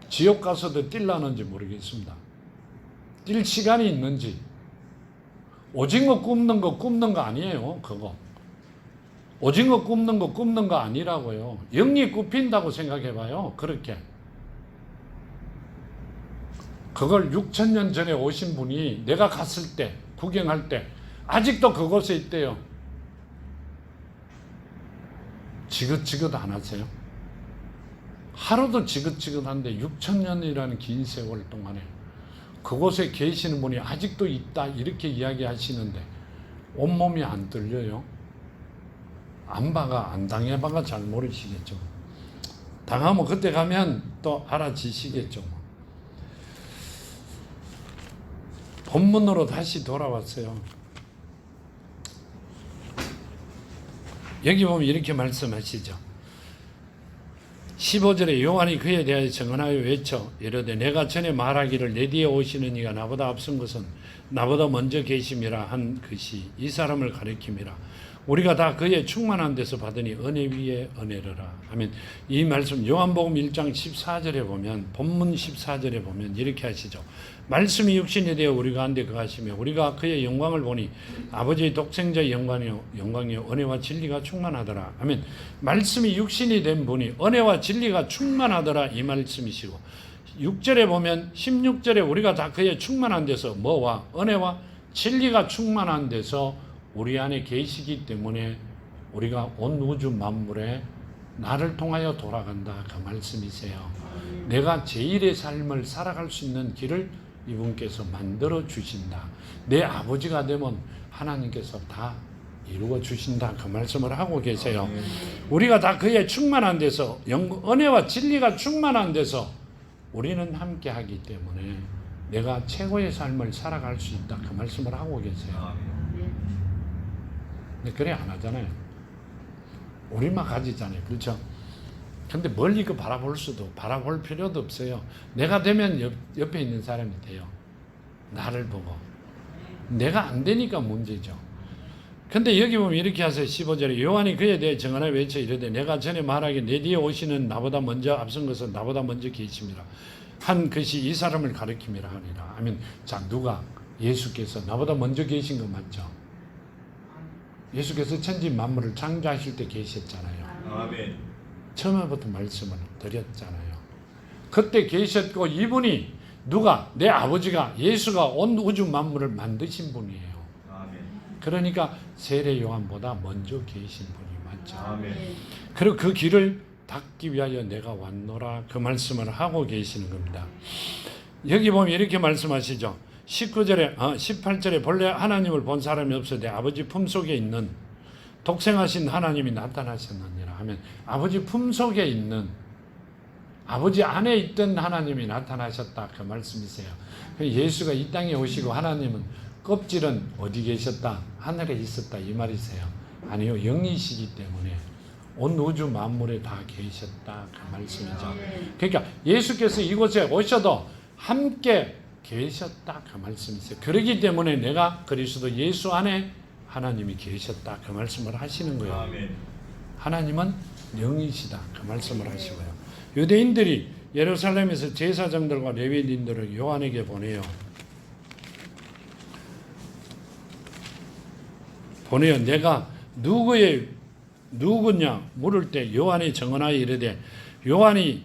지옥 가서도 뛸라는지 모르겠습니다. 뛸 시간이 있는지. 오징어 굽는 거 아니에요. 그거. 오징어 굽는 거 아니라고요. 영이 굽힌다고 생각해봐요. 그렇게. 그걸 6,000년 전에 오신 분이 내가 갔을 때, 구경할 때 아직도 그곳에 있대요. 지긋지긋 안 하세요? 하루도 지긋지긋한데 6,000년이라는 긴 세월 동안에 그곳에 계시는 분이 아직도 있다 이렇게 이야기하시는데 온몸이 안 떨려요? 안 봐가 안 당해봐가 잘 모르시겠죠. 당하면 그때 가면 또 알아지시겠죠. 본문으로 다시 돌아왔어요. 여기 보면 이렇게 말씀하시죠. 15절에 요한이 그에 대하여 증언하여 외쳐 이르되 내가 전에 말하기를 내 뒤에 오시는 이가 나보다 앞선 것은 나보다 먼저 계심이라 한 것이 이 사람을 가리킴이라. 우리가 다 그의 충만한 데서 받으니 은혜 위에 은혜르라. 아멘. 이 말씀 요한복음 1장 14절에 보면 본문 14절에 보면 이렇게 하시죠. 말씀이 육신이 되어 우리 가운데 거하시며 우리가 그의 영광을 보니 아버지의 독생자의 영광이요 은혜와 진리가 충만하더라. 아멘. 말씀이 육신이 된 분이 은혜와 진리가 충만하더라 이 말씀이시고 6절에 보면 16절에 우리가 다 그의 충만한 데서 뭐와 은혜와 진리가 충만한 데서 우리 안에 계시기 때문에 우리가 온 우주 만물에 나를 통하여 돌아간다 그 말씀이세요. 내가 제1의 삶을 살아갈 수 있는 길을 이분께서 만들어 주신다. 내 아버지가 되면 하나님께서 다 이루어 주신다 그 말씀을 하고 계세요. 우리가 다 그의 충만한 데서 은혜와 진리가 충만한 데서 우리는 함께 하기 때문에 내가 최고의 삶을 살아갈 수 있다 그 말씀을 하고 계세요. 근데 그래 안 하잖아요. 우리만 가지잖아요. 그렇죠? 근데 멀리 그 바라볼 필요도 없어요. 내가 되면 옆에 있는 사람이 돼요. 나를 보고. 내가 안 되니까 문제죠. 근데 여기 보면 이렇게 하세요. 15절에 요한이 그에 대해 증언하여 외쳐 이르되 내가 전에 말하기 내 뒤에 오시는 나보다 먼저 앞선 것은 나보다 먼저 계심이라 한 것이 이 사람을 가리킴이라 하니라. 아멘. 자, 누가? 예수께서 나보다 먼저 계신 거 맞죠? 예수께서 천지 만물을 창조하실 때 계셨잖아요. 아멘. 처음부터 말씀을 드렸잖아요. 그때 계셨고 이분이 누가? 내 아버지가 예수가 온 우주 만물을 만드신 분이에요. 아멘. 그러니까 세례 요한보다 먼저 계신 분이 맞죠. 아멘. 그리고 그 길을 닦기 위하여 내가 왔노라 그 말씀을 하고 계시는 겁니다. 여기 보면 이렇게 말씀하시죠. 18절에 본래 하나님을 본 사람이 없어도 아버지 품속에 있는 독생하신 하나님이 나타나셨느니라 하면 아버지 품속에 있는 아버지 안에 있던 하나님이 나타나셨다 그 말씀이세요. 예수가 이 땅에 오시고 하나님은 껍질은 어디 계셨다? 하늘에 있었다 이 말이세요. 아니요, 영이시기 때문에 온 우주 만물에 다 계셨다 그 말씀이죠. 그러니까 예수께서 이곳에 오셔도 함께 계셨다 그 말씀이세요. 그렇기 때문에 내가 그리스도 예수 안에 하나님이 계셨다 그 말씀을 하시는 거예요. 아멘. 하나님은 영이시다 그 말씀을 하시고요. 유대인들이 예루살렘에서 제사장들과 레위인들을 요한에게 보내요. 내가 누구냐 물을 때 요한이 증언하여 이르되 요한이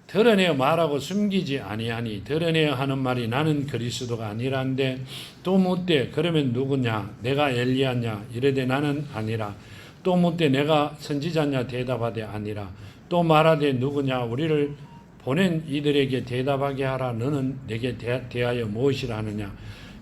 드러내어 말하고 숨기지 아니하니 드러내어 하는 말이 나는 그리스도가 아니란데 또 묻되 그러면 누구냐 내가 엘리야냐 이르되 나는 아니라 또 묻되 내가 선지자냐 대답하되 아니라 또 말하되 누구냐 우리를 보낸 이들에게 대답하게 하라 너는 내게 대하여 무엇이라 하느냐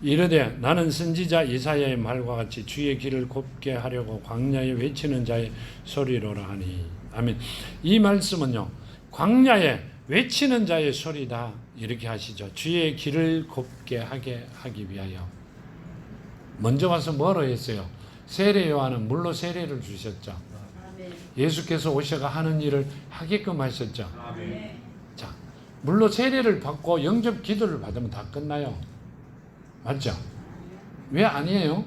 이르되 나는 선지자 이사야의 말과 같이 주의 길을 곱게 하려고 광야에 외치는 자의 소리로라 하니. 아멘. 이 말씀은요 광야에 외치는 자의 소리다 이렇게 하시죠. 주의 길을 곱게 하기 위하여 먼저 와서 뭐로 했어요? 세례 요한은 물로 세례를 주셨죠. 아멘. 예수께서 오셔가 하는 일을 하게끔 하셨죠. 아멘. 자, 물로 세례를 받고 영접 기도를 받으면 다 끝나요. 맞죠? 왜 아니에요?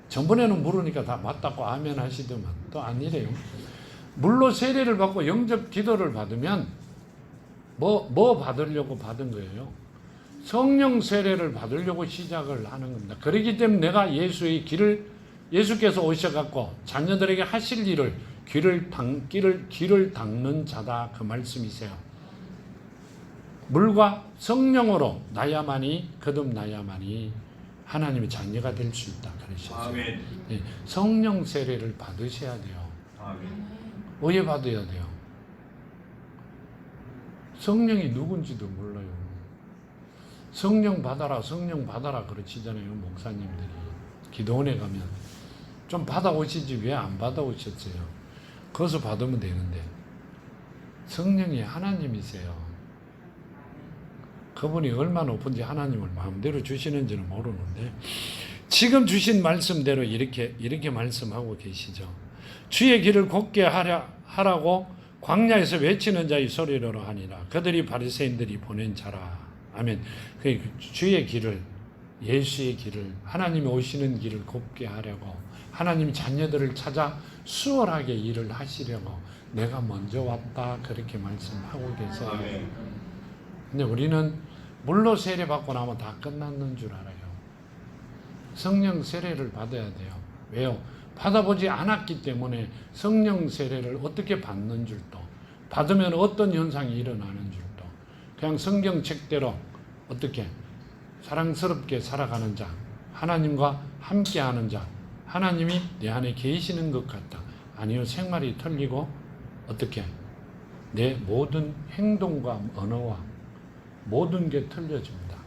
전번에는 물으니까 다 맞다고 아멘 하시더만 또 아니래요. 물로 세례를 받고 영접 기도를 받으면 뭐 받으려고 받은 거예요? 성령 세례를 받으려고 시작을 하는 겁니다. 그렇기 때문에 내가 예수의 예수께서 오셔갖고 자녀들에게 하실 일을 길을 닦는 자다 그 말씀이세요. 물과 성령으로 거듭나야만이 하나님의 자녀가 될 수 있다 그러셨어요. 아멘. 네, 성령 세례를 받으셔야 돼요. 아멘. 왜 받아야 돼요? 성령이 누군지도 몰라요. 성령 받아라, 성령 받아라 그러시잖아요. 목사님들이 기도원에 가면 좀 받아오시지 왜 안 받아오셨어요? 거기서 받으면 되는데. 성령이 하나님이세요. 그분이 얼마나 높은지 하나님을 마음대로 주시는지는 모르는데 지금 주신 말씀대로 이렇게 말씀하고 계시죠. 주의 길을 곧게 하라고 광야에서 외치는 자의 소리로 하니라. 그들이 바리새인들이 보낸 자라. 아멘. 주의 길을, 예수의 길을, 하나님이 오시는 길을 곧게 하려고, 하나님 자녀들을 찾아 수월하게 일을 하시려고 내가 먼저 왔다 그렇게 말씀하고 계세요. 근데 우리는 물로 세례 받고 나면 다 끝났는 줄 알아요. 성령 세례를 받아야 돼요. 왜요? 받아보지 않았기 때문에 성령 세례를 어떻게 받는 줄도, 받으면 어떤 현상이 일어나는 줄도, 그냥 성경책대로 어떻게 사랑스럽게 살아가는 자, 하나님과 함께하는 자, 하나님이 내 안에 계시는 것 같다. 아니요, 생활이 틀리고 어떻게 내 모든 행동과 언어와 모든 게 틀려집니다.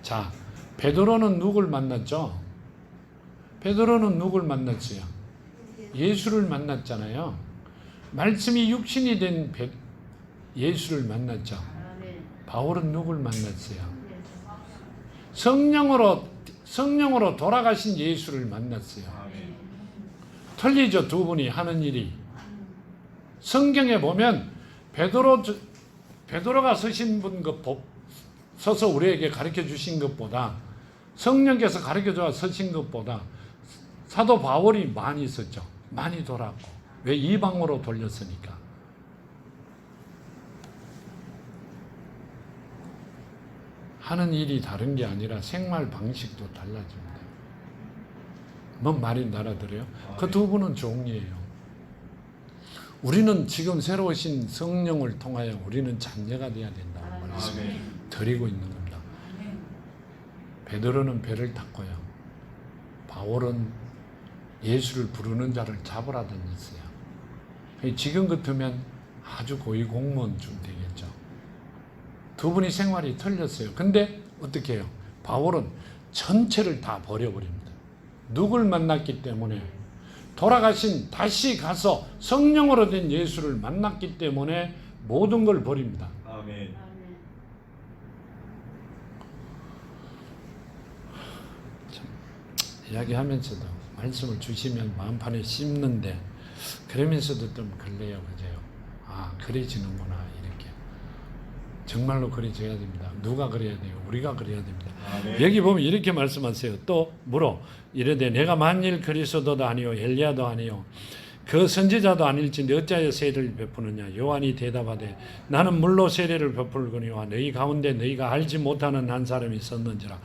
자, 베드로는 누굴 만났죠? 베드로는 누굴 만났어요? 예수를 만났잖아요. 말씀이 육신이 된 예수를 만났죠. 바울은 누굴 만났어요? 성령으로 돌아가신 예수를 만났어요. 틀리죠, 두 분이 하는 일이. 성경에 보면 베드로가 서신 서서 우리에게 가르쳐 주신 것보다, 성령께서 가르쳐 줘 서신 것보다 사도 바울이 많이 썼죠. 많이 돌았고. 왜? 이방으로 돌렸으니까. 하는 일이 다른 게 아니라 생활 방식도 달라집니다. 뭔 말인지 알아들어요? 그 두 분은 종이에요. 우리는 지금 새로 오신 성령을 통하여 우리는 자녀가 되어야 된다고 말씀을 드리고 있는 겁니다. 베드로는 배를 탔고요. 바울은 예수를 부르는 자를 잡으라 다녔어요. 지금 같으면 아주 고위 공무원쯤 되겠죠. 두 분이 생활이 틀렸어요. 근데 어떻게 해요? 바울은 전체를 다 버려버립니다. 누굴 만났기 때문에, 돌아가신, 다시 가서 성령으로 된 예수를 만났기 때문에 모든 걸 버립니다. 아멘. 참, 이야기하면서도 말씀을 주시면 마음판에 씹는데, 그러면서도 좀 걸려요. 그죠? 아, 그래지는구나. 이렇게. 정말로 그래져야 됩니다. 누가 그래야 돼요? 우리가 그래야 됩니다. 아멘. 여기 보면 이렇게 말씀하세요. 또 물어 이르되 내가 만일 그리스도도 아니요 엘리야도 아니요 그 선지자도 아닐진데 어찌하여 세례를 베푸느냐. 요한이 대답하되 나는 물로 세례를 베풀거니와 너희 가운데 너희가 알지 못하는 한 사람이 있었는지라.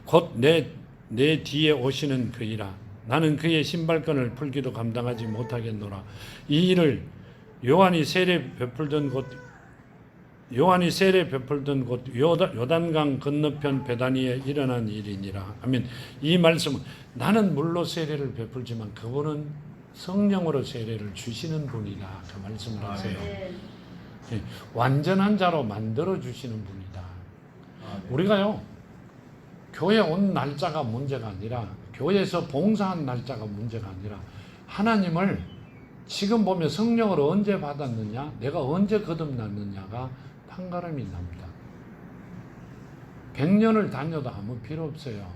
곧 내 뒤에 오시는 그이라. 나는 그의 신발끈을 풀기도 감당하지 못하겠노라. 이 일을 요한이 세례 베풀던 곳 요단강 건너편 베다니에 일어난 일이니라. 아멘. 이 말씀은 나는 물로 세례를 베풀지만 그분은 성령으로 세례를 주시는 분이다. 그 말씀을 하세요. 완전한 자로 만들어 주시는 분이다. 우리가요, 교회 온 날짜가 문제가 아니라, 교회에서 봉사한 날짜가 문제가 아니라, 하나님을 지금 보면 성령을 언제 받았느냐, 내가 언제 거듭났느냐가 판가름이 납니다. 100년을 다녀도 아무 필요 없어요.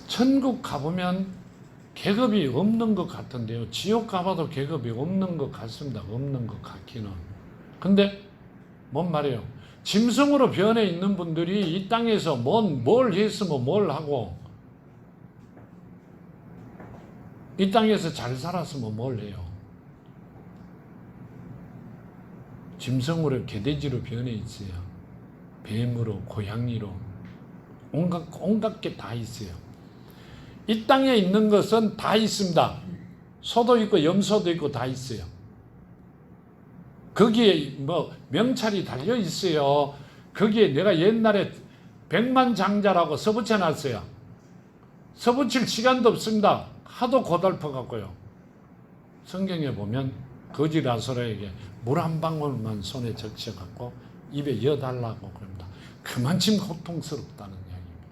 천국 가보면 계급이 없는 것 같은데요. 지옥 가봐도 계급이 없는 것 같습니다. 없는 것 같기는. 근데 뭔 말이에요? 짐승으로 변해 있는 분들이 이 땅에서 뭘 했으면 뭘 하고, 이 땅에서 잘 살았으면 뭘 해요? 짐승으로, 개돼지로 변해 있어요. 뱀으로, 고양이로, 온갖 게 다 있어요. 이 땅에 있는 것은 다 있습니다. 소도 있고 염소도 있고 다 있어요. 거기에 명찰이 달려 있어요. 거기에 내가 옛날에 백만장자라고 써붙여 놨어요. 써붙일 시간도 없습니다. 하도 고달퍼 갖고요. 성경에 보면 거지 라서로에게 물 한 방울만 손에 적셔 갖고 입에 이어달라고 그럽니다. 그만큼 고통스럽다는 이야기입니다.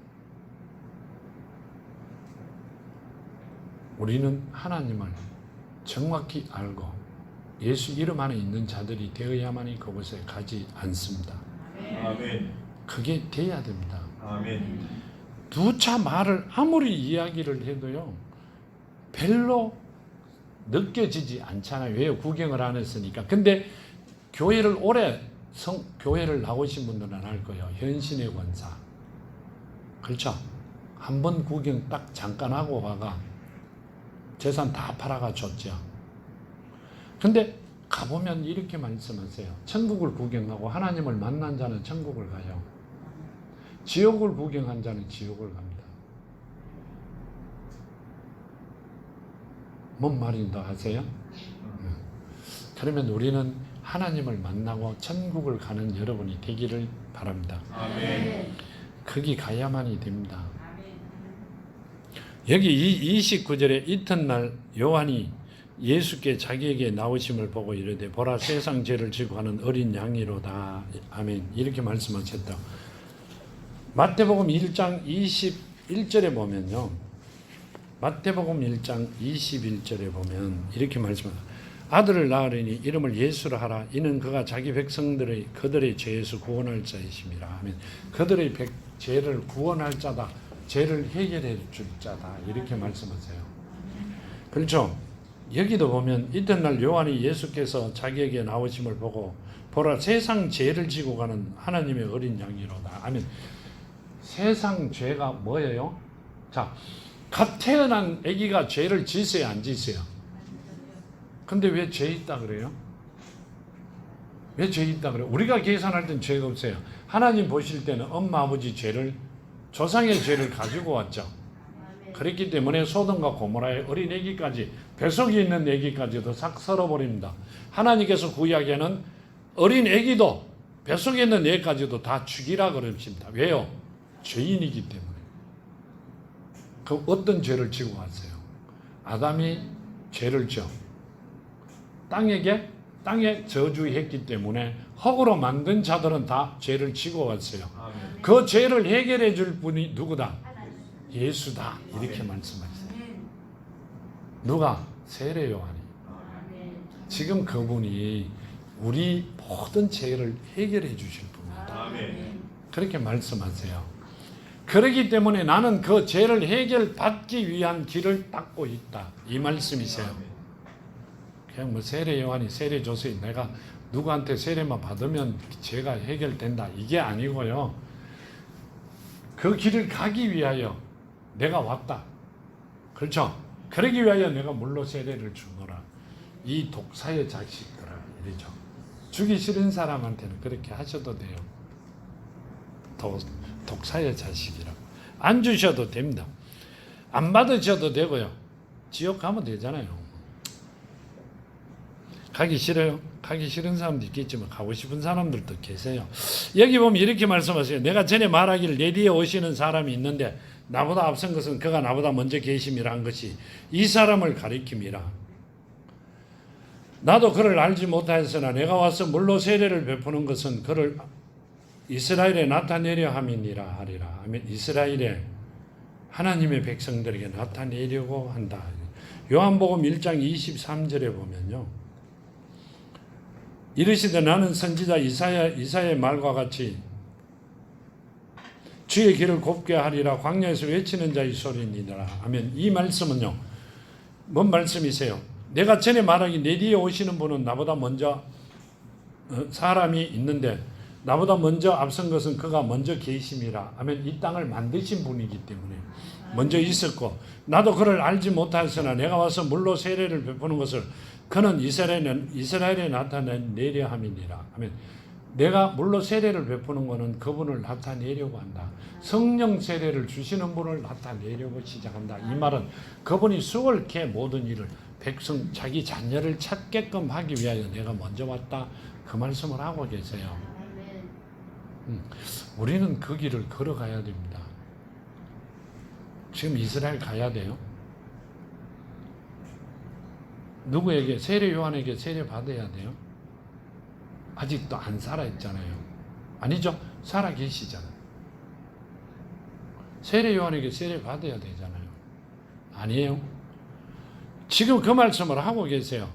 우리는 하나님을 정확히 알고 예수 이름 안에 있는 자들이 되어야만이 그곳에 가지 않습니다. 아멘. 그게 돼야 됩니다. 아멘. 누차 말을 아무리 이야기를 해도요, 별로 느껴지지 않잖아요. 왜요? 구경을 안 했으니까. 근데 교회를 오래 교회를 나오신 분들은 알 거예요. 현신의 권사. 그렇죠? 한번 구경 딱 잠깐 하고 가가 재산 다 팔아가 줬죠. 근데 가보면 이렇게 말씀하세요. 천국을 구경하고 하나님을 만난 자는 천국을 가요. 지옥을 구경한 자는 지옥을 갑니다. 뭔 말인지 아세요? 그러면 우리는 하나님을 만나고 천국을 가는 여러분이 되기를 바랍니다. 아멘. 거기 가야만이 됩니다. 여기 29절에 이튿날 요한이 예수께 자기에게 나오심을 보고 이르되 보라 세상 죄를 지고 가는 어린 양이로다. 아멘. 이렇게 말씀하셨다. 마태복음 1장 21절에 보면요. 마태복음 1장 21절에 보면 이렇게 말씀합니다. 아들을 낳으리니 이름을 예수라 하라. 이는 그가 자기 백성들의 그들의 죄에서 구원할 자이심이라. 아멘. 그들의 죄를 구원할 자다. 죄를 해결해 줄 자다. 이렇게 말씀하세요. 그렇죠? 여기도 보면 이튿날 요한이 예수께서 자기에게 나오심을 보고 보라 세상 죄를 지고 가는 하나님의 어린 양이로다. 아멘. 세상 죄가 뭐예요? 자, 갓 태어난 아기가 죄를 지어요, 안 지어요? 근데 왜 죄 있다 그래요? 왜 죄 있다 그래요? 우리가 계산할 땐 죄가 없어요. 하나님 보실 때는 엄마 아버지 죄를, 조상의 죄를 가지고 왔죠. 그렇기 때문에 소돔과 고모라의 어린 아기까지, 뱃속에 있는 아기까지도 싹 썰어버립니다. 하나님께서 구약에는 어린 아기도 뱃속에 있는 애까지도 다 죽이라 그러십니다. 왜요? 죄인이기 때문에. 그 어떤 죄를 지고 왔어요? 아담이 죄를 지어 땅에 저주했기 때문에 흙으로 만든 자들은 다 죄를 지고 왔어요. 아멘. 그 죄를 해결해 줄 분이 누구다? 예수다. 이렇게 말씀하셨어요. 누가? 세례 요한이. 지금 그분이 우리 모든 죄를 해결해 주실 분이다. 아멘. 그렇게 말씀하세요. 그렇기 때문에 나는 그 죄를 해결받기 위한 길을 닦고 있다. 이 말씀이세요. 그냥 뭐 세례 요한이 세례 줘서 내가 누구한테 세례만 받으면 죄가 해결된다. 이게 아니고요. 그 길을 가기 위하여 내가 왔다. 그렇죠? 그러기 위하여 내가 물로 세례를 주노라. 이 독사의 자식들아. 이러죠. 주기 싫은 사람한테는 그렇게 하셔도 돼요. 독사의 자식이라고. 안 주셔도 됩니다. 안 받으셔도 되고요. 지옥 가면 되잖아요. 가기 싫어요? 가기 싫은 사람도 있겠지만 가고 싶은 사람들도 계세요. 여기 보면 이렇게 말씀하세요. 내가 전에 말하기를 내 뒤에 오시는 사람이 있는데 나보다 앞선 것은 그가 나보다 먼저 계심이라 한 것이 이 사람을 가리킴이라. 나도 그를 알지 못하였으나 내가 와서 물로 세례를 베푸는 것은 그를 이스라엘에 나타내려 함이니라 하리라. 아멘. 이스라엘에 하나님의 백성들에게 나타내려고 한다. 요한복음 1장 23절에 보면요. 이르시되 나는 선지자 이사야의 말과 같이 주의 길을 곱게 하리라. 광야에서 외치는 자의 소리니라. 아멘. 이 말씀은요. 뭔 말씀이세요? 내가 전에 말하기 내 뒤에 오시는 분은 나보다 먼저 사람이 있는데 나보다 먼저 앞선 것은 그가 먼저 계심이라. 아멘. 이 땅을 만드신 분이기 때문에 먼저 있었고 나도 그를 알지 못하였으나 내가 와서 물로 세례를 베푸는 것을 그는 이스라엘에 나타내려 함이니라. 아멘. 내가 물로 세례를 베푸는 것은 그분을 나타내려고 한다. 성령 세례를 주시는 분을 나타내려고 시작한다. 이 말은 그분이 수월케 모든 일을 백성 자기 자녀를 찾게끔 하기 위하여 내가 먼저 왔다. 그 말씀을 하고 계세요. 우리는 그 길을 걸어가야 됩니다. 지금 이스라엘 가야 돼요. 누구에게? 세례 요한에게 세례 받아야 돼요. 아직도 안 살아있잖아요. 아니죠. 살아 계시잖아요. 세례 요한에게 세례 받아야 되잖아요. 아니에요. 지금 그 말씀을 하고 계세요.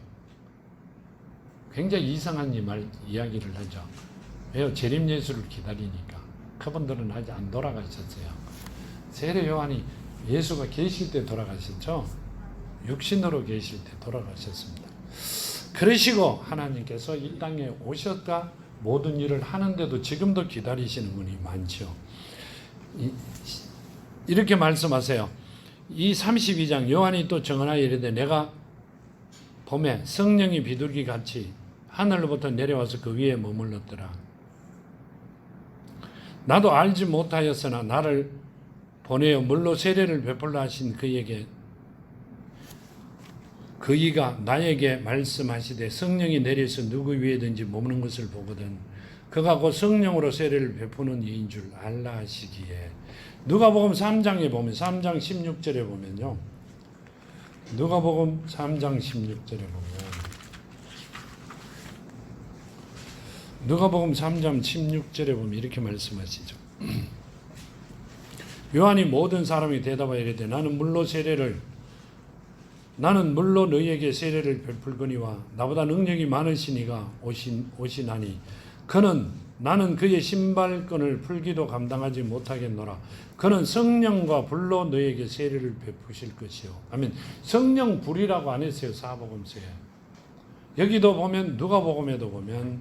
굉장히 이상한 이야기를 하죠. 왜요? 재림 예수를 기다리니까. 그분들은 아직 안 돌아가셨어요. 세례 요한이 예수가 계실 때 돌아가셨죠. 육신으로 계실 때 돌아가셨습니다. 그러시고 하나님께서 이 땅에 오셨다 모든 일을 하는데도 지금도 기다리시는 분이 많죠. 이렇게 말씀하세요. 이 32장 요한이 또 정언하여 이르되 내가 봄에 성령이 비둘기 같이 하늘로부터 내려와서 그 위에 머물렀더라. 나도 알지 못하였으나 나를 보내어 물로 세례를 베풀라 하신 그에게 그이가 나에게 말씀하시되 성령이 내려서 누구 위에든지 머무는 것을 보거든 그가 곧 성령으로 세례를 베푸는 이인 줄 알라 하시기에 누가복음 3장에 보면 3장 16절에 보면요. 누가복음 3장 16절에 보면 누가복음 3장 16절에 보면 이렇게 말씀하시죠. 요한이 모든 사람이 대답하여 이르되 나는 물로 너희에게 세례를 베풀거니와 나보다 능력이 많으시니가 오시나니 나는 그의 신발끈을 풀기도 감당하지 못하겠노라. 그는 성령과 불로 너희에게 세례를 베푸실 것이요. 아멘. 성령 불이라고 안 했어요. 사복음서에. 여기도 보면 누가복음에도 보면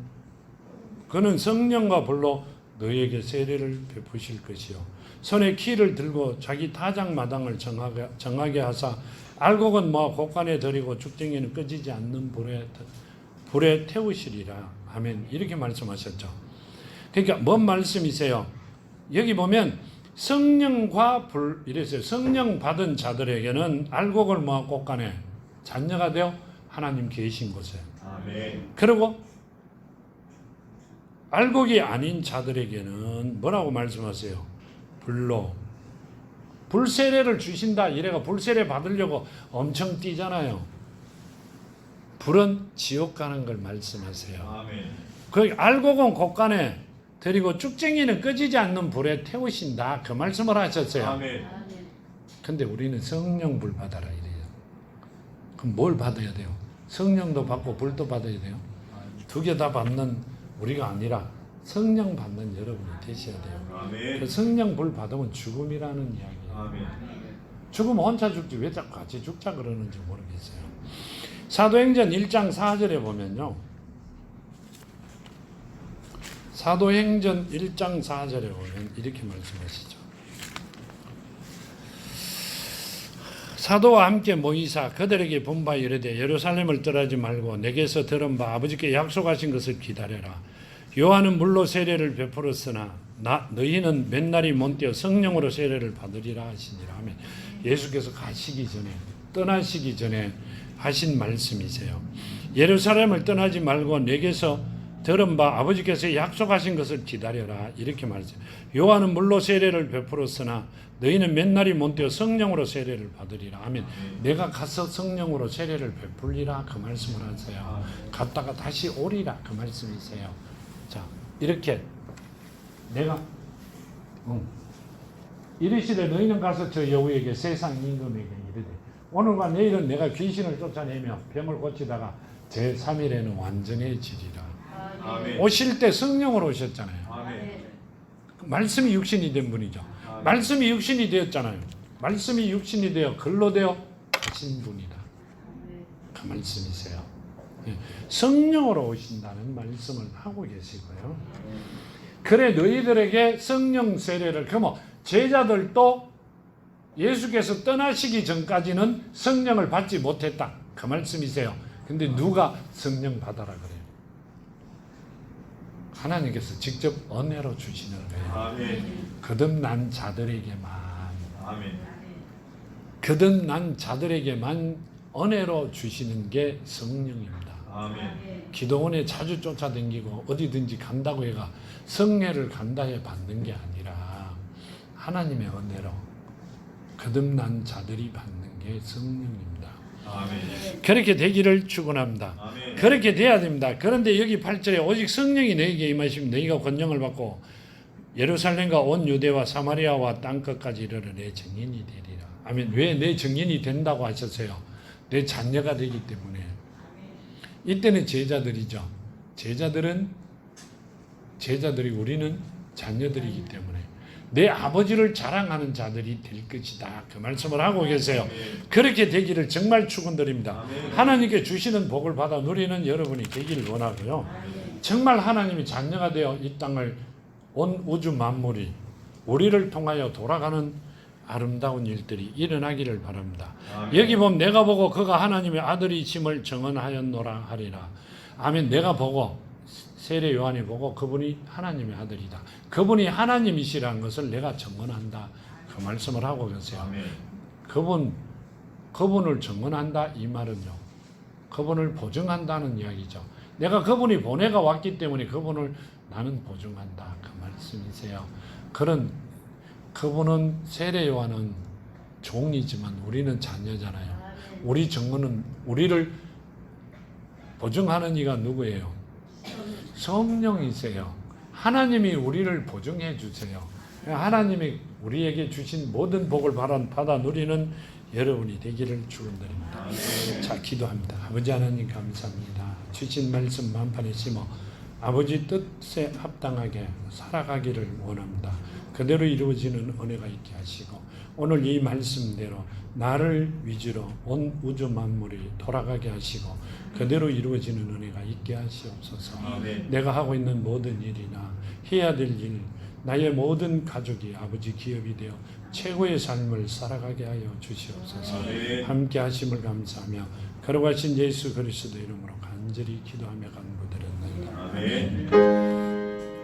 그는 성령과 불로 너희에게 세례를 베푸실 것이요. 손에 키를 들고 자기 타작마당을 정하게 하사 알곡은 모아 곳간에 들이고 죽쟁이는 꺼지지 않는 불에 태우시리라. 아멘. 이렇게 말씀하셨죠. 그러니까 뭔 말씀이세요? 여기 보면 성령과 불 이랬어요. 성령 받은 자들에게는 알곡을 모아 곳간에 잔여가 되어 하나님 계신 곳에. 아멘. 그리고 알곡이 아닌 자들에게는 뭐라고 말씀하세요? 불로 불세례를 주신다. 이래가 불세례 받으려고 엄청 뛰잖아요. 불은 지옥 가는 걸 말씀하세요. 아멘. 그 알곡은 곳간에 드리고 쭉쟁이는 꺼지지 않는 불에 태우신다. 그 말씀을 하셨어요. 아멘. 근데 우리는 성령 불 받아라 이래요. 그럼 뭘 받아야 돼요? 성령도 받고 불도 받아야 돼요. 두 개 다 받는 우리가 아니라 성령 받는 여러분이 되셔야 돼요. 아멘. 그 성령 불 받으면 죽음이라는 이야기예요. 아멘. 죽으면 혼자 죽지 왜 자꾸 같이 죽자 그러는지 모르겠어요. 사도행전 1장 4절에 보면요. 사도행전 1장 4절에 보면 이렇게 말씀하시죠. 사도와 함께 모이사 그들에게 본바 이르되 예루살렘을 떠나지 말고 내게서 들은 바 아버지께 약속하신 것을 기다려라. 요한은 물로 세례를 베풀었으나 너희는 몇 날이 못되어 성령으로 세례를 받으리라 하시니라. 아멘. 예수께서 떠나시기 전에 하신 말씀이세요. 예루살렘을 떠나지 말고 내게서 들은 바 아버지께서 약속하신 것을 기다려라. 이렇게 말했어요. 요한은 물로 세례를 베풀었으나 너희는 몇 날이 못되어 성령으로 세례를 받으리라. 아멘. 내가 가서 성령으로 세례를 베풀리라. 그 말씀을 하세요. 갔다가 다시 오리라. 그 말씀이세요. 자, 이렇게 내가 이르시되 너희는 가서 저 여우에게 세상 임금에게 이르되 오늘과 내일은 내가 귀신을 쫓아내며 병을 고치다가 제3일에는 완전해지리라. 아멘. 오실 때 성령으로 오셨잖아요. 아멘. 말씀이 육신이 된 분이죠. 아멘. 말씀이 육신이 되었잖아요. 말씀이 육신이 되어 글로 되어 가신 분이다. 그 말씀이세요. 성령으로 오신다는 말씀을 하고 계시고요. 그래 너희들에게 성령 세례를 그러면 제자들도 예수께서 떠나시기 전까지는 성령을 받지 못했다. 그 말씀이세요. 근데 누가 성령 받아라 그래요? 하나님께서 직접 은혜로 주시는 거예요. 아멘. 거듭난 자들에게만. 아멘. 거듭난 자들에게만 은혜로 주시는 게 성령입니다. 아멘. 기도원에 자주 쫓아다니고 어디든지 간다고 해가 성례를 간다해 받는 게 아니라 하나님의 은혜로 거듭난 자들이 받는 게 성령입니다. 아멘. 그렇게 되기를 축원합니다. 아멘. 그렇게 돼야 됩니다. 그런데 여기 8절에 오직 성령이 너희에게 임하시면 너희가 권능을 받고 예루살렘과 온 유대와 사마리아와 땅끝까지 이르러 내 증인이 되리라. 아멘. 왜 내 증인이 된다고 하셨어요? 내 자녀가 되기 때문에. 이때는 제자들이죠. 제자들이 우리는 자녀들이기 때문에 내 아버지를 자랑하는 자들이 될 것이다. 그 말씀을 하고 계세요. 그렇게 되기를 정말 축원드립니다. 하나님께 주시는 복을 받아 누리는 여러분이 되기를 원하고요. 정말 하나님이 자녀가 되어 이 땅을 온 우주 만물이 우리를 통하여 돌아가는 아름다운 일들이 일어나기를 바랍니다. 여기 보면 내가 보고 그가 하나님의 아들이심을 증언하였노라 하리라. 아멘. 내가 보고 세례 요한이 보고 그분이 하나님의 아들이다. 그분이 하나님이시라는 것을 내가 증언한다. 그 말씀을 하고 계세요. 그분을 증언한다 이 말은요. 그분을 보증한다는 이야기죠. 내가 그분이 보내가 왔기 때문에 그분을 나는 보증한다. 그 말씀이세요. 그분은 세례 요한은 종이지만 우리는 자녀잖아요. 우리 증언은 우리를 보증하는 이가 누구예요? 성령이세요. 하나님이 우리를 보증해 주세요. 하나님이 우리에게 주신 모든 복을 받아 누리는 여러분이 되기를 축원드립니다. 자, 기도합니다. 아버지 하나님 감사합니다. 주신 말씀 만판에 심어 아버지 뜻에 합당하게 살아가기를 원합니다. 그대로 이루어지는 은혜가 있게 하시고 오늘 이 말씀대로 나를 위주로 온 우주 만물이 돌아가게 하시고 그대로 이루어지는 은혜가 있게 하시옵소서. 내가 하고 있는 모든 일이나 해야 될 일, 나의 모든 가족이 아버지 기업이 되어 최고의 삶을 살아가게 하여 주시옵소서. 함께 하심을 감사하며 걸어가신 예수 그리스도 이름으로 간절히 기도하며 간구드렸나이다. 아멘.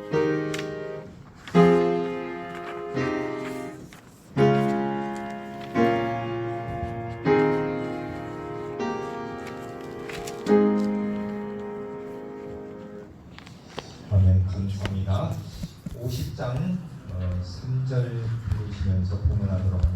감사합니다. 50장 3절 보시면서 봉헌하도록 합니다.